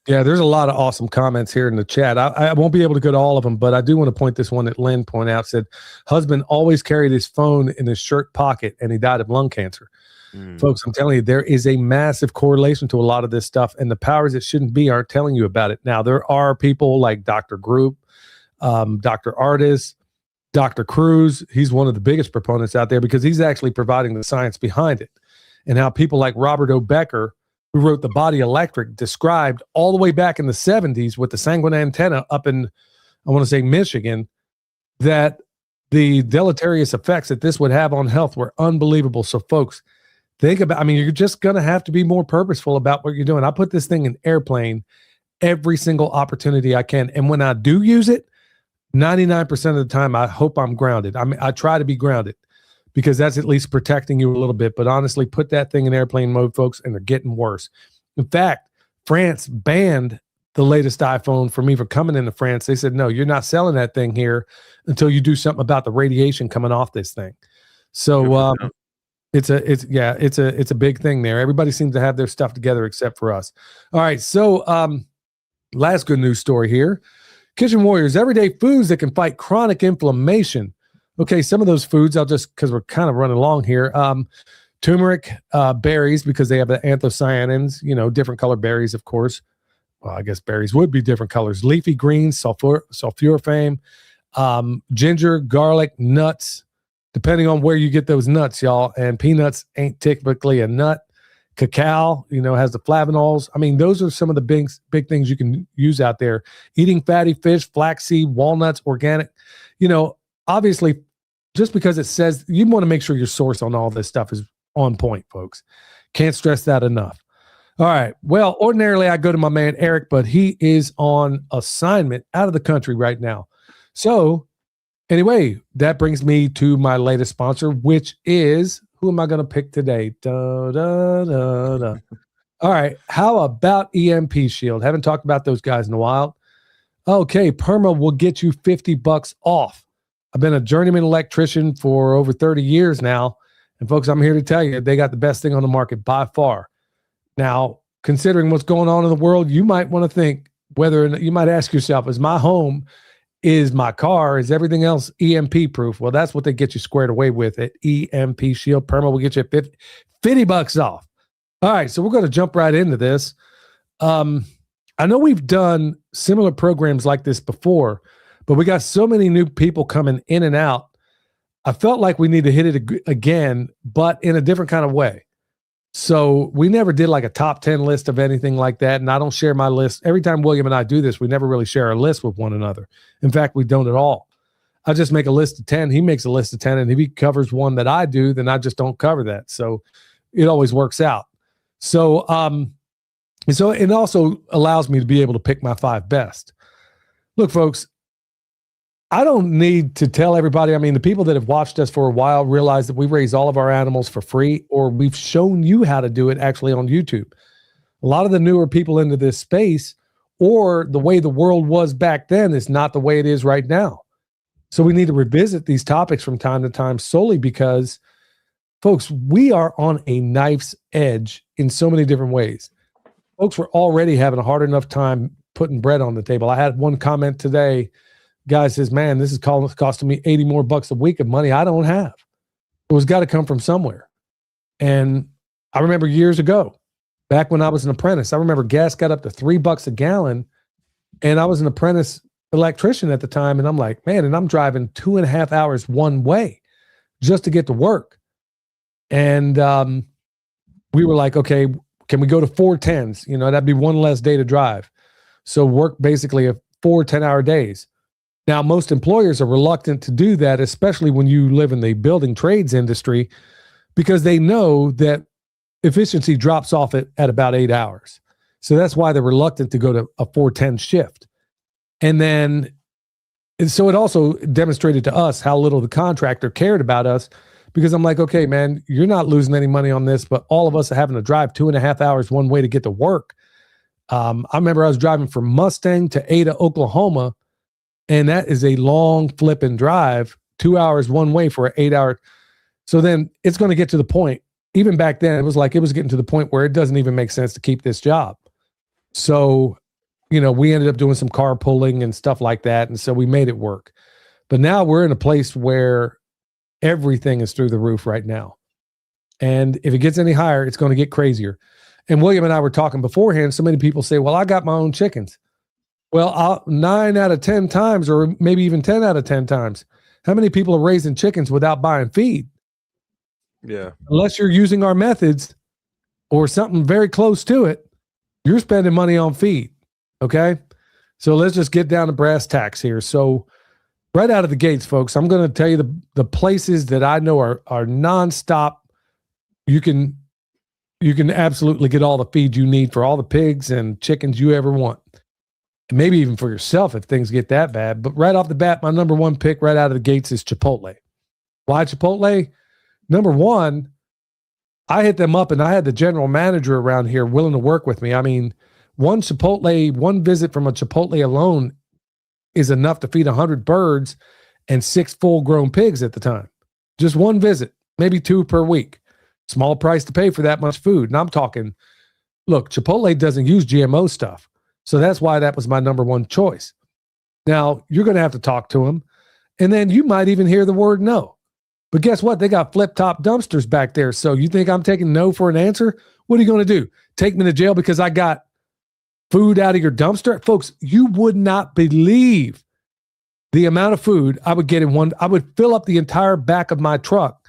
Yeah, there's a lot of awesome comments here in the chat. I won't be able to go to all of them, but I do want to point this one that Lynn pointed out. Said, husband always carried his phone in his shirt pocket, and he died of lung cancer. Folks, I'm telling you, there is a massive correlation to a lot of this stuff, and the powers that shouldn't be aren't telling you about it. Now, there are people like Dr. Group, Dr. Artis, Dr. Cruz. He's one of the biggest proponents out there because he's actually providing the science behind it. And how people like Robert O. Becker, who wrote The Body Electric, described all the way back in the 70s with the sanguine antenna up in, I want to say, Michigan, that the deleterious effects that this would have on health were unbelievable. So, folks, think about, I mean, you're just going to have to be more purposeful about what you're doing. I put this thing in airplane every single opportunity I can. And when I do use it, 99% of the time, I hope I'm grounded. I mean, I try to be grounded because that's at least protecting you a little bit. But honestly, put that thing in airplane mode, folks, and they're getting worse. In fact, France banned the latest iPhone for me for coming into France. They said, no, you're not selling that thing here until you do something about the radiation coming off this thing. So it's a big thing there. Everybody seems to have their stuff together except for us. All right. So last good news story here. Kitchen Warriors, everyday foods that can fight chronic inflammation. Okay, some of those foods, I'll just, because we're kind of running along here. Turmeric berries, because they have the anthocyanins, different color berries, of course. Well, I guess berries would be different colors. Leafy greens, sulforaphane, ginger, garlic, nuts, depending on where you get those nuts, y'all. And peanuts ain't typically a nut. Cacao, has the flavanols. I mean, those are some of the big things you can use out there. Eating fatty fish, flaxseed, walnuts, organic. Obviously, just because it says, you want to make sure your source on all this stuff is on point, folks. Can't stress that enough. All right. Well, ordinarily I go to my man Eric, but he is on assignment out of the country right now. So anyway, that brings me to my latest sponsor, which is, who am I going to pick today? Da, da, da, da. All right. How about EMP Shield? Haven't talked about those guys in a while. Okay. Perma will get you $50 off. I've been a journeyman electrician for over 30 years now. And folks, I'm here to tell you, they got the best thing on the market by far. Now, considering what's going on in the world, you might want to think you might ask yourself, is my home, is my car, is everything else EMP proof? Well, that's what they get you squared away with at EMP Shield. Perma will get you $50 off. All right, so we're going to jump right into this. I know we've done similar programs like this before, but we got so many new people coming in and out. I felt like we need to hit it again, but in a different kind of way. So we never did like a top 10 list of anything like that. And I don't share my list. Every time William and I do this, we never really share our list with one another. In fact, we don't at all. I just make a list of 10. He makes a list of 10. And if he covers one that I do, then I just don't cover that. So it always works out. So it also allows me to be able to pick my 5 best. Look, folks, I don't need to tell everybody. I mean, the people that have watched us for a while realize that we raise all of our animals for free, or we've shown you how to do it actually on YouTube. A lot of the newer people into this space, or the way the world was back then, is not the way it is right now. So we need to revisit these topics from time to time solely because, folks, we are on a knife's edge in so many different ways. Folks were already having a hard enough time putting bread on the table. I had one comment today. Guy says, man, this is costing me $80 more a week of money I don't have. It was got to come from somewhere. And I remember years ago, back when I was an apprentice, I remember gas got up to $3 a gallon, and I was an apprentice electrician at the time. And I'm like, man, and I'm driving 2.5 hours one way just to get to work. And we were like, okay, can we go to 4 10s? That'd be one less day to drive. So work basically 4 10-hour days. Now, most employers are reluctant to do that, especially when you live in the building trades industry, because they know that efficiency drops off at about 8 hours. So that's why they're reluctant to go to a 4-10 shift. And so it also demonstrated to us how little the contractor cared about us, because I'm like, okay, man, you're not losing any money on this, but all of us are having to drive 2.5 hours one way to get to work. I remember I was driving from Mustang to Ada, Oklahoma, and that is a long flipping drive, 2 hours one way for an 8 hour. So then it's going to get to the point, even back then, it was getting to the point where it doesn't even make sense to keep this job. So, we ended up doing some carpooling and stuff like that. And so we made it work. But now we're in a place where everything is through the roof right now. And if it gets any higher, it's going to get crazier. And William and I were talking beforehand. So many people say, well, I got my own chickens. Well, 9 out of 10 times, or maybe even 10 out of 10 times, how many people are raising chickens without buying feed? Yeah. Unless you're using our methods or something very close to it, you're spending money on feed. Okay. So let's just get down to brass tacks here. So right out of the gates, folks, I'm going to tell you the places that I know are nonstop. You can you can absolutely get all the feed you need for all the pigs and chickens you ever want. And maybe even for yourself if things get that bad. But right off the bat, my number one pick right out of the gates is Chipotle. Why Chipotle? Number one, I hit them up and I had the general manager around here willing to work with me. I mean, one visit from a Chipotle alone is enough to feed 100 birds and 6 full-grown pigs at the time. Just one visit, maybe 2 per week. Small price to pay for that much food. And I'm talking, look, Chipotle doesn't use GMO stuff. So that's why that was my number one choice. Now, you're going to have to talk to them, and then you might even hear the word no. But guess what? They got flip-top dumpsters back there. So you think I'm taking no for an answer? What are you going to do? Take me to jail because I got food out of your dumpster? Folks, you would not believe the amount of food I would get in one. I would fill up the entire back of my truck.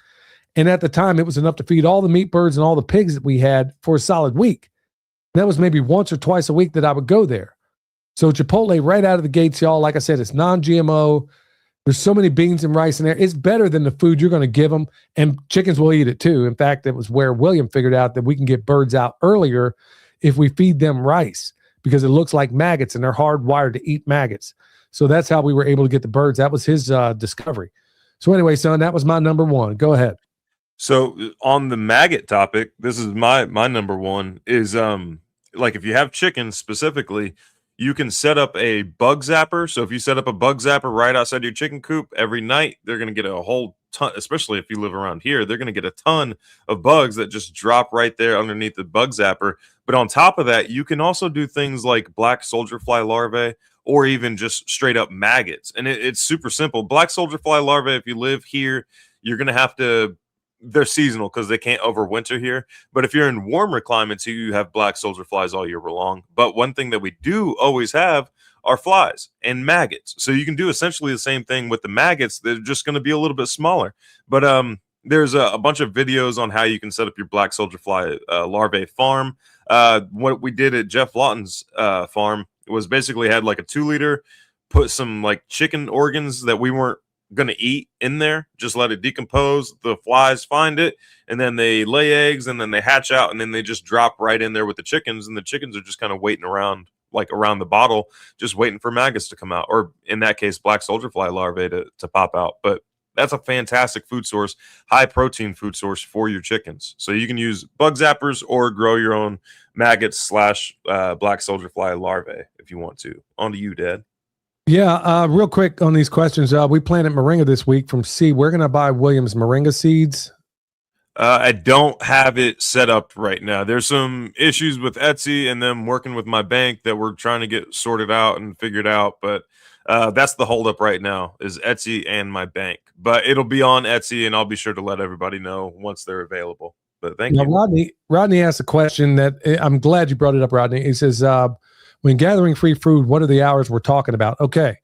And at the time, it was enough to feed all the meat birds and all the pigs that we had for a solid week. And that was maybe once or twice a week that I would go there. So Chipotle right out of the gates, y'all, like I said, it's non-GMO. There's so many beans and rice in there. It's better than the food you're going to give them. And chickens will eat it too. In fact, it was where William figured out that we can get birds out earlier if we feed them rice because it looks like maggots and they're hardwired to eat maggots. So that's how we were able to get the birds. That was his discovery. So anyway, son, that was my number one. Go ahead. So on the maggot topic, this is my number one is like if you have chickens specifically, you can set up a bug zapper. So if you set up a bug zapper right outside your chicken coop every night, they're going to get a whole ton, especially if you live around here, they're going to get a ton of bugs that just drop right there underneath the bug zapper. But on top of that, you can also do things like black soldier fly larvae or even just straight up maggots. And it's super simple. Black soldier fly larvae, if you live here, you're going to have to, they're seasonal because they can't overwinter here. But if you're in warmer climates, you have black soldier flies all year long. But one thing that we do always have are flies and maggots. So you can do essentially the same thing with the maggots. They're just going to be a little bit smaller. But there's a bunch of videos on how you can set up your black soldier fly larvae farm. What we did at Jeff Lawton's farm was basically had like a 2-liter, put some like chicken organs that we weren't going to eat in there, just let it decompose, the flies find it, and then they lay eggs, and then they hatch out, and then they just drop right in there with the chickens, and the chickens are just kind of waiting around, like around the bottle, just waiting for maggots to come out, or in that case, black soldier fly larvae to pop out. But that's a fantastic food source, high protein food source for your chickens. So you can use bug zappers or grow your own maggots / black soldier fly larvae if you want to. On to you, Dad. Yeah, real quick on these questions. We planted moringa this week from seed. We're going to buy Williams moringa seeds. I don't have it set up right now. There's some issues with Etsy and them working with my bank that we're trying to get sorted out and figured out. But that's the holdup right now is Etsy and my bank. But it'll be on Etsy, and I'll be sure to let everybody know once they're available. But thank you. Rodney asked a question that I'm glad you brought it up, Rodney. He says, when gathering free food, what are the hours we're talking about? Okay.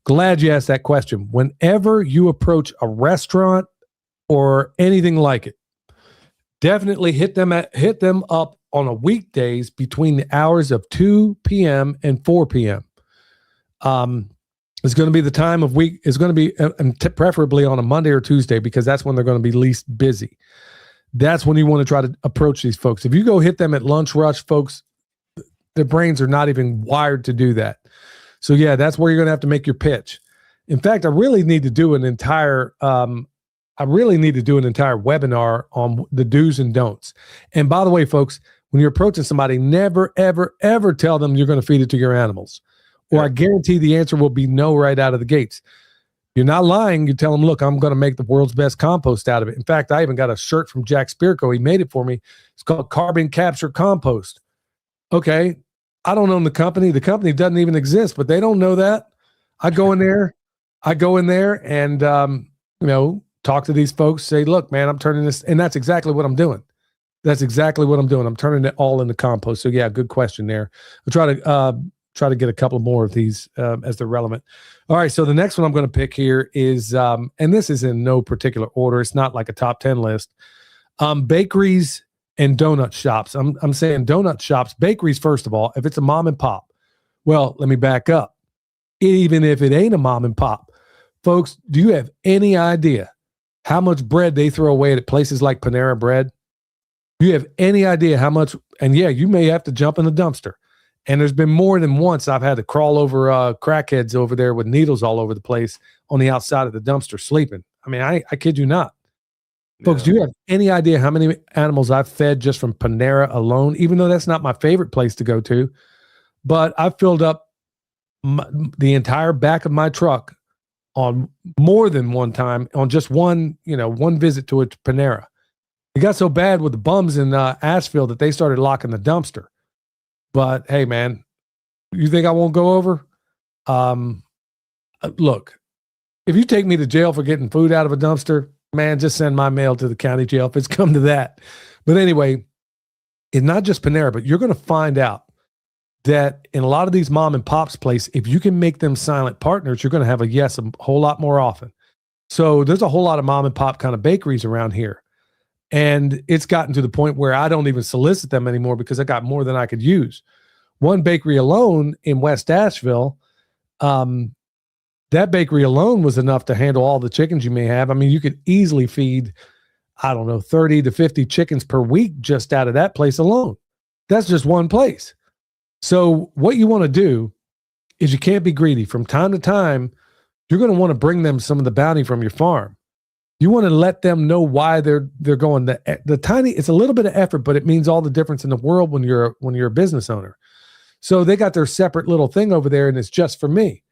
Glad you asked that question. Whenever you approach a restaurant or anything like it, definitely hit them up on a weekdays between the hours of 2 p.m. and 4 p.m. It's going to be the time of week. It's going to be preferably on a Monday or Tuesday because that's when they're going to be least busy. That's when you want to try to approach these folks. If you go hit them at lunch rush, folks, their brains are not even wired to do that. So yeah, that's where you're going to have to make your pitch. In fact, I really need to do an entire webinar on the do's and don'ts. And by the way, folks, when you're approaching somebody, never, ever, ever tell them you're going to feed it to your animals. Or I guarantee the answer will be no right out of the gates. You're not lying. You tell them, look, I'm going to make the world's best compost out of it. In fact, I even got a shirt from Jack Spirko. He made it for me. It's called Carbon Capture Compost. Okay. I don't own the company. The company doesn't even exist, but they don't know that. I go in there and, talk to these folks, say, look, man, I'm turning this. And that's exactly what I'm doing. I'm turning it all into compost. So yeah, good question there. I'll try to get a couple more of these as they're relevant. All right. So the next one I'm going to pick here is, and this is in no particular order. It's not like a top 10 list. Bakeries and donut shops. I'm saying donut shops, bakeries, first of all, if it's a mom and pop. Well, let me back up. Even if it ain't a mom and pop, folks, do you have any idea how much bread they throw away at places like Panera Bread? Do you have any idea how much? And yeah, you may have to jump in the dumpster. And there's been more than once I've had to crawl over crackheads over there with needles all over the place on the outside of the dumpster sleeping. I mean, I kid you not. Folks, do you have any idea how many animals I've fed just from Panera alone, even though that's not my favorite place to go to? But I've filled up the entire back of my truck on more than one time on just one visit to a Panera. It got so bad with the bums in Asheville that they started locking the dumpster. But hey, man, you think I won't go over? Look, if you take me to jail for getting food out of a dumpster, man, just send my mail to the county jail if it's come to that. But anyway, it's not just Panera, but you're going to find out that in a lot of these mom and pops places, if you can make them silent partners, you're going to have a yes a whole lot more often. So there's a whole lot of mom and pop kind of bakeries around here. And it's gotten to the point where I don't even solicit them anymore because I got more than I could use. One bakery alone in West Asheville, that bakery alone was enough to handle all the chickens you may have. I mean, you could easily feed, 30 to 50 chickens per week just out of that place alone. That's just one place. So what you want to do is you can't be greedy. From time to time, you're going to want to bring them some of the bounty from your farm. You want to let them know why they're going. The tiny, it's a little bit of effort, but it means all the difference in the world when you're a business owner. So they got their separate little thing over there, and it's just for me.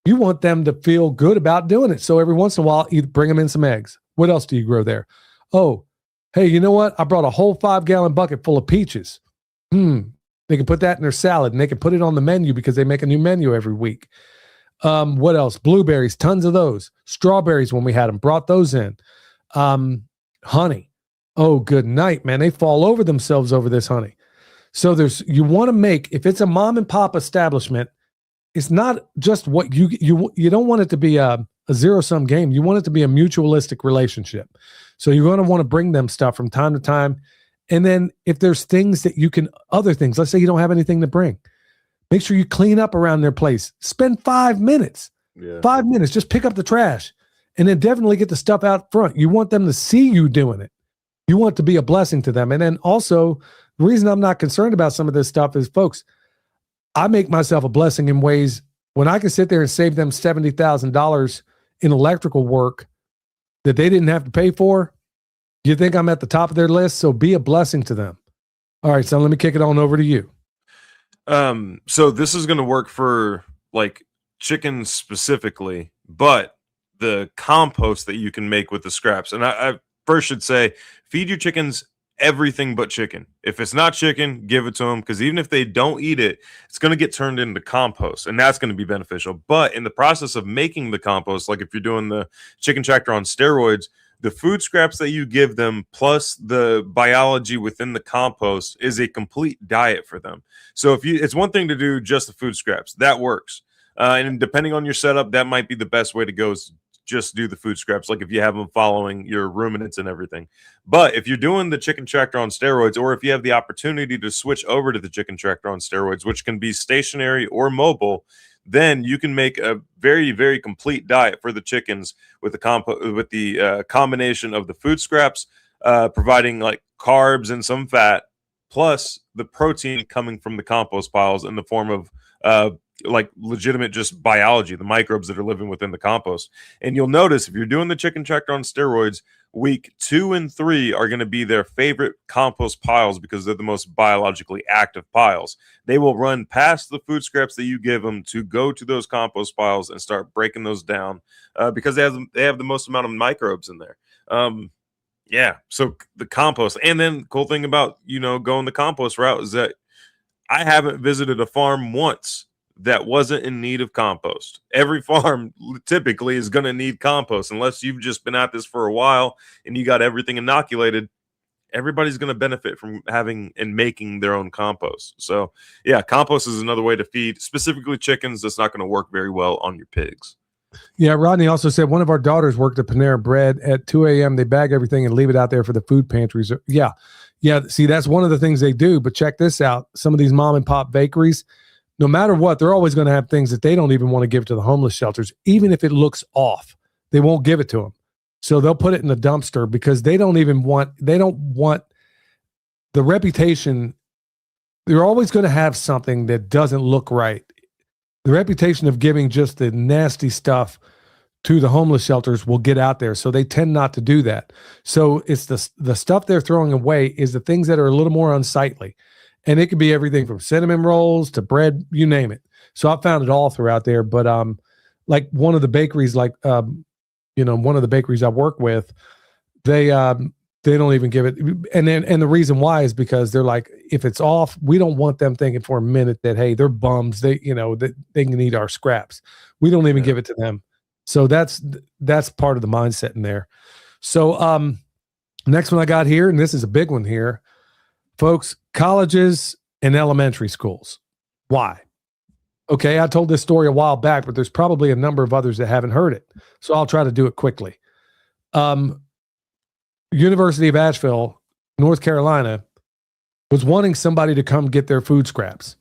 You want them to feel good about doing it. So every once in a while, you bring them in some eggs. What else do you grow there? Oh, hey, you know what? I brought a whole 5-gallon bucket full of peaches. They can put that in their salad, and they can put it on the menu because they make a new menu every week. What else? Blueberries, tons of those. Strawberries, when we had them, brought those in. Honey. Oh, good night, man. They fall over themselves over this honey. So you want to make, if it's a mom and pop establishment, it's not just what you don't want it to be a zero-sum game. You want it to be a mutualistic relationship. So you're going to want to bring them stuff from time to time. And then if there's things that other things, let's say you don't have anything to bring, make sure you clean up around their place. Spend 5 minutes. Yeah. 5 minutes. Just pick up the trash. And then definitely get the stuff out front. You want them to see you doing it. You want to be a blessing to them. And then also, the reason I'm not concerned about some of this stuff is, folks, I make myself a blessing in ways when I can sit there and save them $70,000 in electrical work that they didn't have to pay for. You think I'm at the top of their list? So be a blessing to them. All right, so let me kick it on over to you. So this is going to work for like chickens specifically, but the compost that you can make with the scraps. And I first should say, feed your chickens everything but chicken. If it's not chicken, give it to them, because even if they don't eat it, it's going to get turned into compost, and that's going to be beneficial. But in the process of making the compost, like if you're doing the chicken tractor on steroids, the food scraps that you give them plus the biology within the compost is a complete diet for them. So it's one thing to do just the food scraps. That works. And depending on your setup, that might be the best way to go, is just do the food scraps, like if you have them following your ruminants and everything. But if you're doing the chicken tractor on steroids, or if you have the opportunity to switch over to the chicken tractor on steroids, which can be stationary or mobile, then you can make a very, very complete diet for the chickens with the combination of the food scraps, providing like carbs and some fat, plus the protein coming from the compost piles in the form of like legitimate just biology, the microbes that are living within the compost. And you'll notice if you're doing the chicken tractor on steroids, week 2 and 3 are going to be their favorite compost piles because they're the most biologically active piles. They will run past the food scraps that you give them to go to those compost piles and start breaking those down because they have the most amount of microbes in there. Yeah, so the compost. And then the cool thing about, going the compost route is that I haven't visited a farm once that wasn't in need of compost. Every farm typically is going to need compost, unless you've just been at this for a while and you got everything inoculated. Everybody's going to benefit from having and making their own compost. So yeah, compost is another way to feed specifically chickens. That's not going to work very well on your pigs. Yeah, Rodney also said one of our daughters worked at Panera Bread at 2 a.m. They bag everything and leave it out there for the food pantries. Yeah. See, that's one of the things they do. But check this out. Some of these mom and pop bakeries, no matter what, they're always going to have things that they don't even want to give to the homeless shelters. Even if it looks off, they won't give it to them. So they'll put it in the dumpster because they don't want the reputation, you're always going to have something that doesn't look right. The reputation of giving just the nasty stuff to the homeless shelters will get out there. So they tend not to do that. So it's the stuff they're throwing away is the things that are a little more unsightly. And it could be everything from cinnamon rolls to bread, you name it. So I found it all throughout there. But like one of the bakeries, one of the bakeries I work with, they don't even give it. And the reason why is because they're like, if it's off, we don't want them thinking for a minute that, hey, they're bums. That they can eat our scraps. We don't even give it to them. So that's part of the mindset in there. So next one I got here, and this is a big one here, folks, colleges and elementary schools. Why? Okay, I told this story a while back, but there's probably a number of others that haven't heard it. So I'll try to do it quickly. University of Asheville, North Carolina, was wanting somebody to come get their food scraps.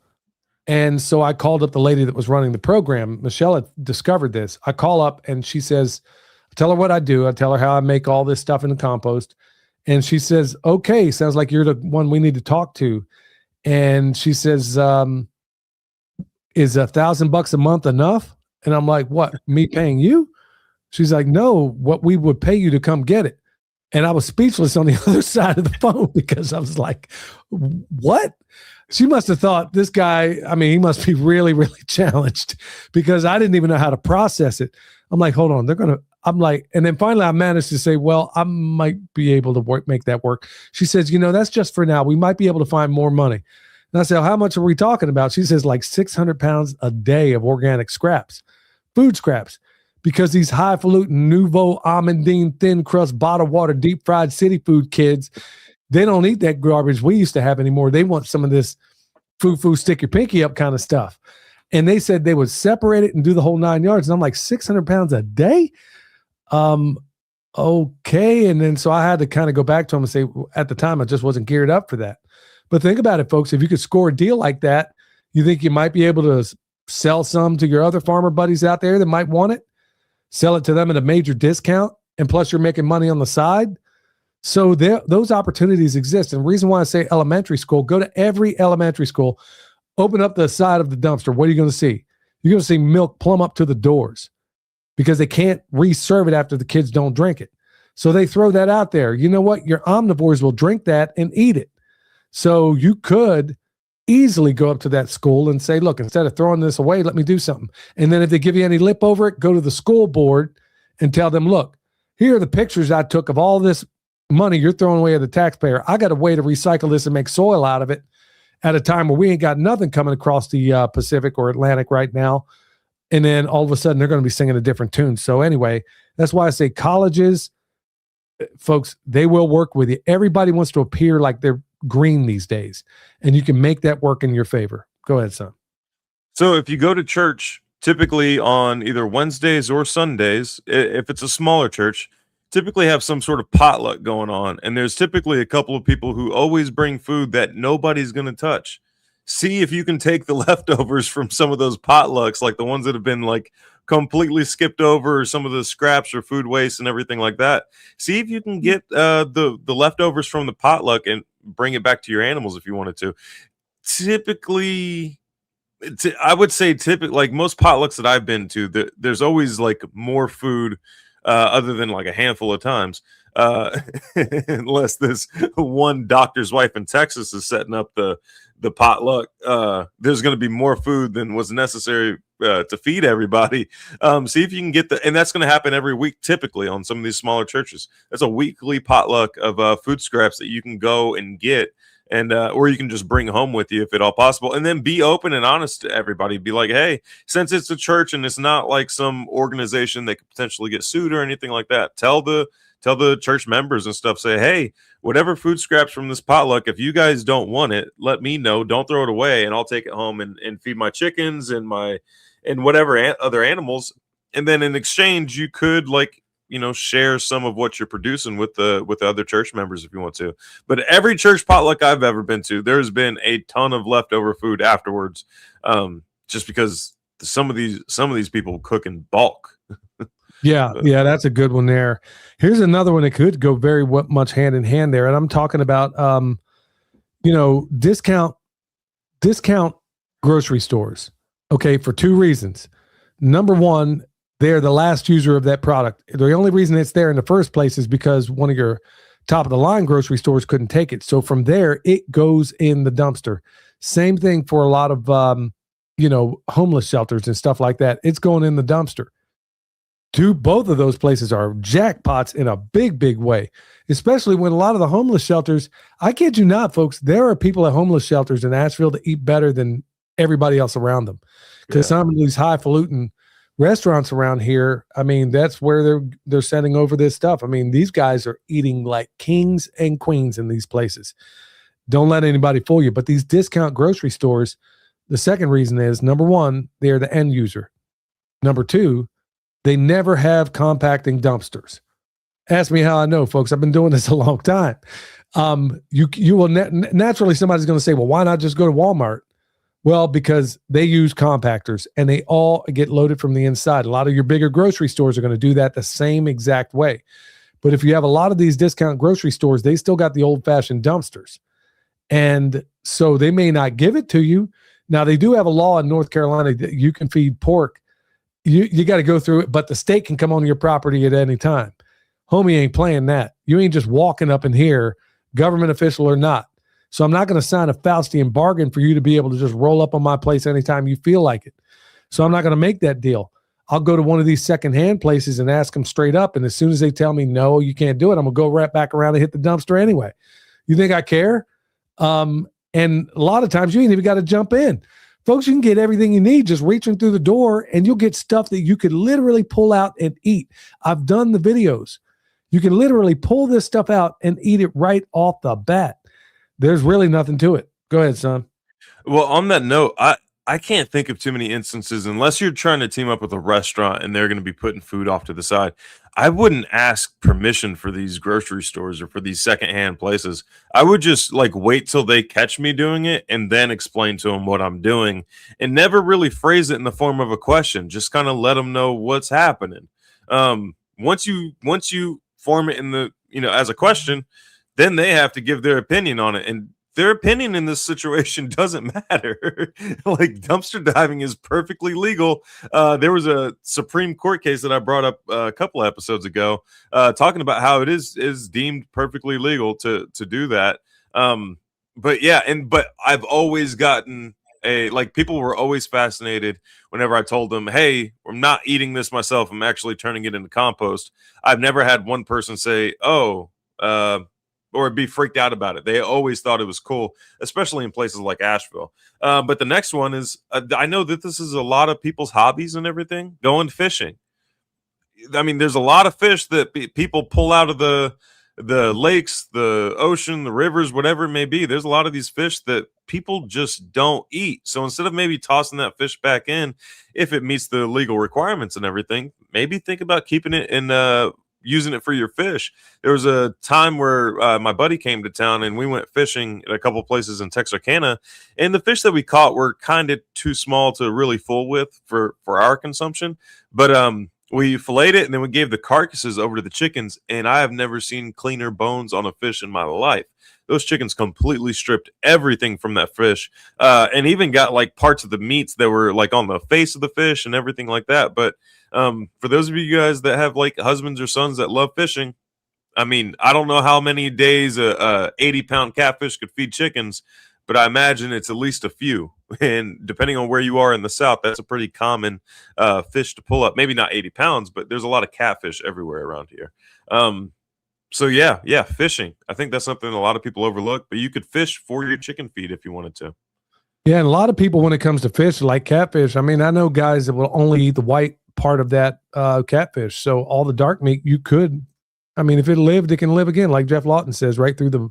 And so I called up the lady that was running the program. Michelle had discovered this. I call up and she says, I tell her what I do. I tell her how I make all this stuff in the compost. And she says, okay, sounds like you're the one we need to talk to. And she says, is $1,000 a month enough? And I'm like, what, me paying you? She's like, no, what we would pay you to come get it. And I was speechless on the other side of the phone because I was like, what? She must have thought this guy, he must be really, really challenged because I didn't even know how to process it. I'm like, hold on, and then finally I managed to say, well, I might be able to make that work. She says, that's just for now. We might be able to find more money. And I said, how much are we talking about? She says like 600 pounds a day of organic scraps, food scraps, because these highfalutin nouveau almondine thin crust bottled water deep fried city food kids, they don't eat that garbage we used to have anymore. They want some of this foo stick your pinky up kind of stuff. And they said they would separate it and do the whole 9 yards. And I'm like, 600 pounds a day? Okay. And then so I had to kind of go back to them and say, at the time, I just wasn't geared up for that. But think about it, folks. If you could score a deal like that, you think you might be able to sell some to your other farmer buddies out there that might want it, sell it to them at a major discount, and plus you're making money on the side. So those opportunities exist. And the reason why I say elementary school, go to every elementary school, open up the side of the dumpster. What are you going to see? You're going to see milk plumb up to the doors because they can't reserve it after the kids don't drink it. So they throw that out there. You know what? Your omnivores will drink that and eat it. So you could easily go up to that school and say, look, instead of throwing this away, let me do something. And then if they give you any lip over it, go to the school board and tell them, look, here are the pictures I took of all this money you're throwing away at the taxpayer. I got a way to recycle this and make soil out of it at a time where we ain't got nothing coming across the Pacific or Atlantic right now. And then all of a sudden they're going to be singing a different tune. So anyway, that's why I say colleges, folks, they will work with you. Everybody wants to appear like they're green these days, and you can make that work in your favor. Go ahead, son. So if you go to church, typically on either Wednesdays or Sundays, if it's a smaller church, typically have some sort of potluck going on. And there's typically a couple of people who always bring food that nobody's going to touch. See if you can take the leftovers from some of those potlucks, like the ones that have been like completely skipped over, or some of the scraps or food waste and everything like that. See if you can get the leftovers from the potluck and bring it back to your animals if you wanted to. Typically, I would say like most potlucks that I've been to, there's always like more food other than like a handful of times, unless this one doctor's wife in Texas is setting up the potluck. There's going to be more food than was necessary to feed everybody. See if you can get and that's going to happen every week, typically on some of these smaller churches. That's a weekly potluck of food scraps that you can go and get, and or you can just bring home with you if at all possible. And then be open and honest to everybody. Be like, hey, since it's a church and it's not like some organization that could potentially get sued or anything like that, tell the church members and stuff, say, hey, whatever food scraps from this potluck, if you guys don't want it, let me know. Don't throw it away, and I'll take it home and feed my chickens and whatever other animals. And then in exchange, you could share some of what you're producing with the other church members if you want to. But every church potluck I've ever been to, there's been a ton of leftover food afterwards, just because some of these people cook in bulk. Yeah, that's a good one there. Here's another one that could go very much hand in hand there, and I'm talking about discount grocery stores. Okay, for two reasons. Number one, they're the last user of that product. The only reason it's there in the first place is because one of your top of the line grocery stores couldn't take it. So from there, it goes in the dumpster. Same thing for a lot of homeless shelters and stuff like that. It's going in the dumpster. Both of those places are jackpots in a big, big way, especially when a lot of the homeless shelters, I kid you not, folks, there are people at homeless shelters in Asheville that eat better than everybody else around them. Because some of these highfalutin restaurants around here, I mean, that's where they're sending over this stuff. I mean, these guys are eating like kings and queens in these places. Don't let anybody fool you. But these discount grocery stores, the second reason is, number one, they're the end user. Number two, they never have compacting dumpsters. Ask me how I know, folks. I've been doing this a long time. You will naturally, somebody's going to say, well, why not just go to Walmart? Well, because they use compactors and they all get loaded from the inside. A lot of your bigger grocery stores are going to do that the same exact way. But if you have a lot of these discount grocery stores, they still got the old-fashioned dumpsters. And so they may not give it to you. Now, they do have a law in North Carolina that you can feed pork. You got to go through it, but the state can come on your property at any time. Homie ain't playing that. You ain't just walking up in here, government official or not. So I'm not going to sign a Faustian bargain for you to be able to just roll up on my place anytime you feel like it. So I'm not going to make that deal. I'll go to one of these secondhand places and ask them straight up. And as soon as they tell me, no, you can't do it, I'm going to go right back around and hit the dumpster anyway. You think I care? And a lot of times you ain't even got to jump in. Folks, you can get everything you need just reaching through the door, and you'll get stuff that you could literally pull out and eat. I've done the videos. You can literally pull this stuff out and eat it right off the bat. There's really nothing to it. Go ahead, son. Well, on that note, I can't think of too many instances, unless you're trying to team up with a restaurant and they're going to be putting food off to the side. I wouldn't ask permission for these grocery stores or for these secondhand places. I would just wait till they catch me doing it and then explain to them what I'm doing, and never really phrase it in the form of a question. Just kind of let them know what's happening. Once you form it in the, as a question, then they have to give their opinion on it. And their opinion in this situation doesn't matter. Dumpster diving is perfectly legal. There was a Supreme Court case that I brought up a couple of episodes ago, talking about how it is deemed perfectly legal to do that. But I've always gotten people were always fascinated whenever I told them, hey, I'm not eating this myself, I'm actually turning it into compost. I've never had one person say, or be freaked out about it. They always thought it was cool, especially in places like Asheville. But the next one is, I know that this is a lot of people's hobbies and everything, going fishing. I mean, there's a lot of fish that people pull out of the lakes, the ocean, the rivers, whatever it may be. There's a lot of these fish that people just don't eat. So instead of maybe tossing that fish back in, if it meets the legal requirements and everything, maybe think about keeping it in using it for your fish. There was a time where my buddy came to town and we went fishing at a couple places in Texarkana, and the fish that we caught were kind of too small to really fool with for our consumption. But we filleted it and then we gave the carcasses over to the chickens, and I have never seen cleaner bones on a fish in my life. Those chickens completely stripped everything from that fish, and even got parts of the meats that were on the face of the fish and everything like that. But for those of you guys that have husbands or sons that love fishing, I mean, I don't know how many days a 80-pound catfish could feed chickens, but I imagine it's at least a few. And depending on where you are in the South, that's a pretty common fish to pull up. Maybe not 80 pounds, but there's a lot of catfish everywhere around here. So yeah, fishing. I think that's something a lot of people overlook, but you could fish for your chicken feed if you wanted to. Yeah, and a lot of people, when it comes to fish, like catfish, I mean, I know guys that will only eat the white part of that catfish. So all the dark meat, you could, I mean, if it lived, it can live again, like Jeff Lawton says, right through the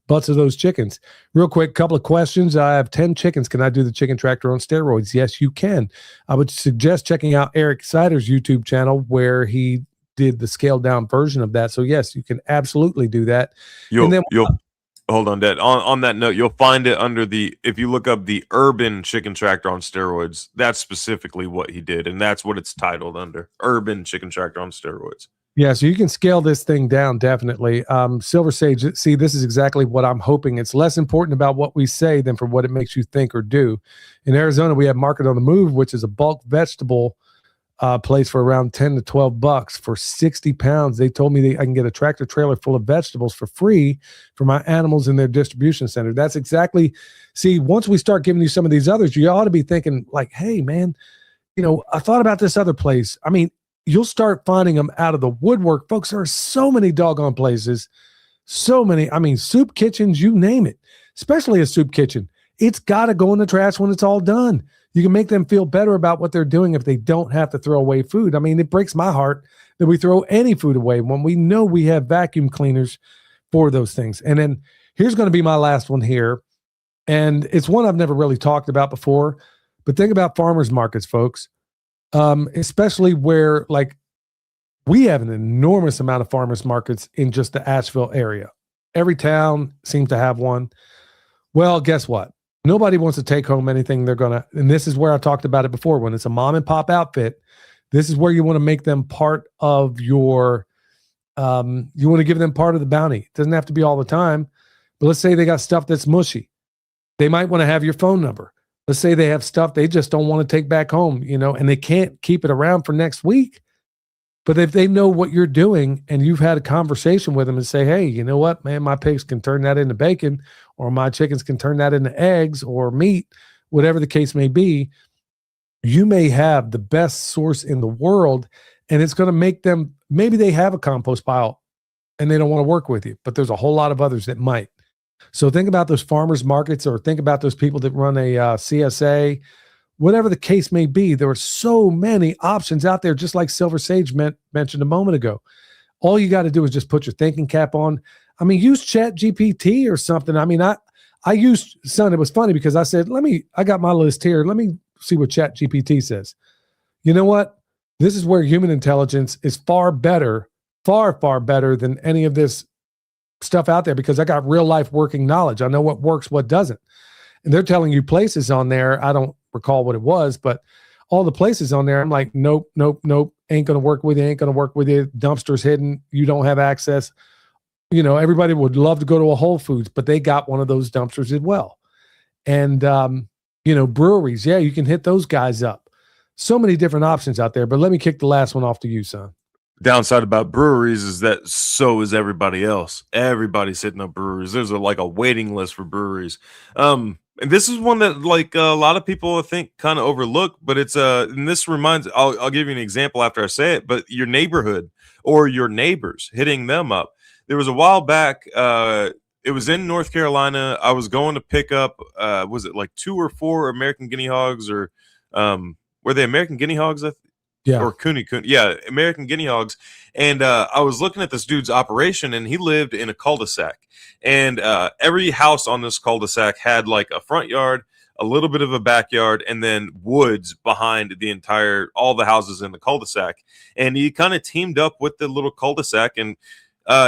butts of those chickens. Real quick, couple of questions. I have 10 chickens. Can I do the chicken tractor on steroids? Yes, you can. I would suggest checking out Eric Sider's YouTube channel where he did the scaled down version of that. So yes, you can absolutely do that. You'll hold on, Dad. On that note, you'll find it under if you look up the Urban Chicken Tractor on Steroids, that's specifically what he did, and that's what it's titled under, Urban Chicken Tractor on Steroids. Yeah, so you can scale this thing down definitely. Silver Sage, see, this is exactly what I'm hoping. It's less important about what we say than for what it makes you think or do. In Arizona, we have Market on the Move, which is a bulk vegetable place for around 10 to 12 bucks for 60 pounds. They told me I can get a tractor trailer full of vegetables for free for my animals in their distribution center. That's exactly, see, once we start giving you some of these others, you ought to be thinking like, hey, man, I thought about this other place. I mean, you'll start finding them out of the woodwork. Folks, there are so many doggone places, so many. I mean, soup kitchens, you name it, especially a soup kitchen. It's got to go in the trash when it's all done. You can make them feel better about what they're doing if they don't have to throw away food. I mean, it breaks my heart that we throw any food away when we know we have vacuum cleaners for those things. And then here's going to be my last one here. And it's one I've never really talked about before, but think about farmers markets, folks. Especially where like we have an enormous amount of farmers markets in just the Asheville area. Every town seems to have one. Well, guess what? Nobody wants to take home anything they're going to, and this is where I talked about it before, when it's a mom and pop outfit, this is where you want to make them part of your, you want to give them part of the bounty. It doesn't have to be all the time, but let's say they got stuff that's mushy. They might want to have your phone number. Let's say they have stuff they just don't want to take back home, and they can't keep it around for next week. But if they know what you're doing and you've had a conversation with them and say, hey, you know what, man, my pigs can turn that into bacon, or my chickens can turn that into eggs or meat, whatever the case may be, you may have the best source in the world, and it's going to make them, maybe they have a compost pile and they don't want to work with you, but there's a whole lot of others that might. So think about those farmers markets, or think about those people that run a CSA, whatever the case may be. There are so many options out there, just like Silver Sage mentioned a moment ago. All you got to do is just put your thinking cap on. I mean, use Chat GPT or something. I mean, I used, son, it was funny because I said, I got my list here. Let me see what Chat GPT says. You know what? This is where human intelligence is far better, far, far better than any of this stuff out there, because I got real life working knowledge. I know what works, what doesn't. And they're telling you places on there. I don't recall what it was, but all the places on there, I'm like, nope. Ain't going to work with you. Ain't going to work with you. Dumpster's hidden. You don't have access. Everybody would love to go to a Whole Foods, but they got one of those dumpsters as well. And, breweries. Yeah, you can hit those guys up. So many different options out there, but let me kick the last one off to you, son. Downside about breweries is that so is everybody else. Everybody's hitting up breweries. There's a waiting list for breweries. And this is one that a lot of people I think kind of overlook, but it's and this reminds, I'll give you an example after I say it, but your neighborhood or your neighbors, hitting them up. There was a while back, it was in North Carolina. I was going to pick up, was it like 2 or 4 American guinea hogs, or were they American guinea hogs? Yeah. Or Cooney. Yeah, American guinea hogs. And I was looking at this dude's operation, and he lived in a cul-de-sac. And every house on this cul-de-sac had like a front yard, a little bit of a backyard, and then woods behind all the houses in the cul-de-sac. And he kind of teamed up with the little cul-de-sac, and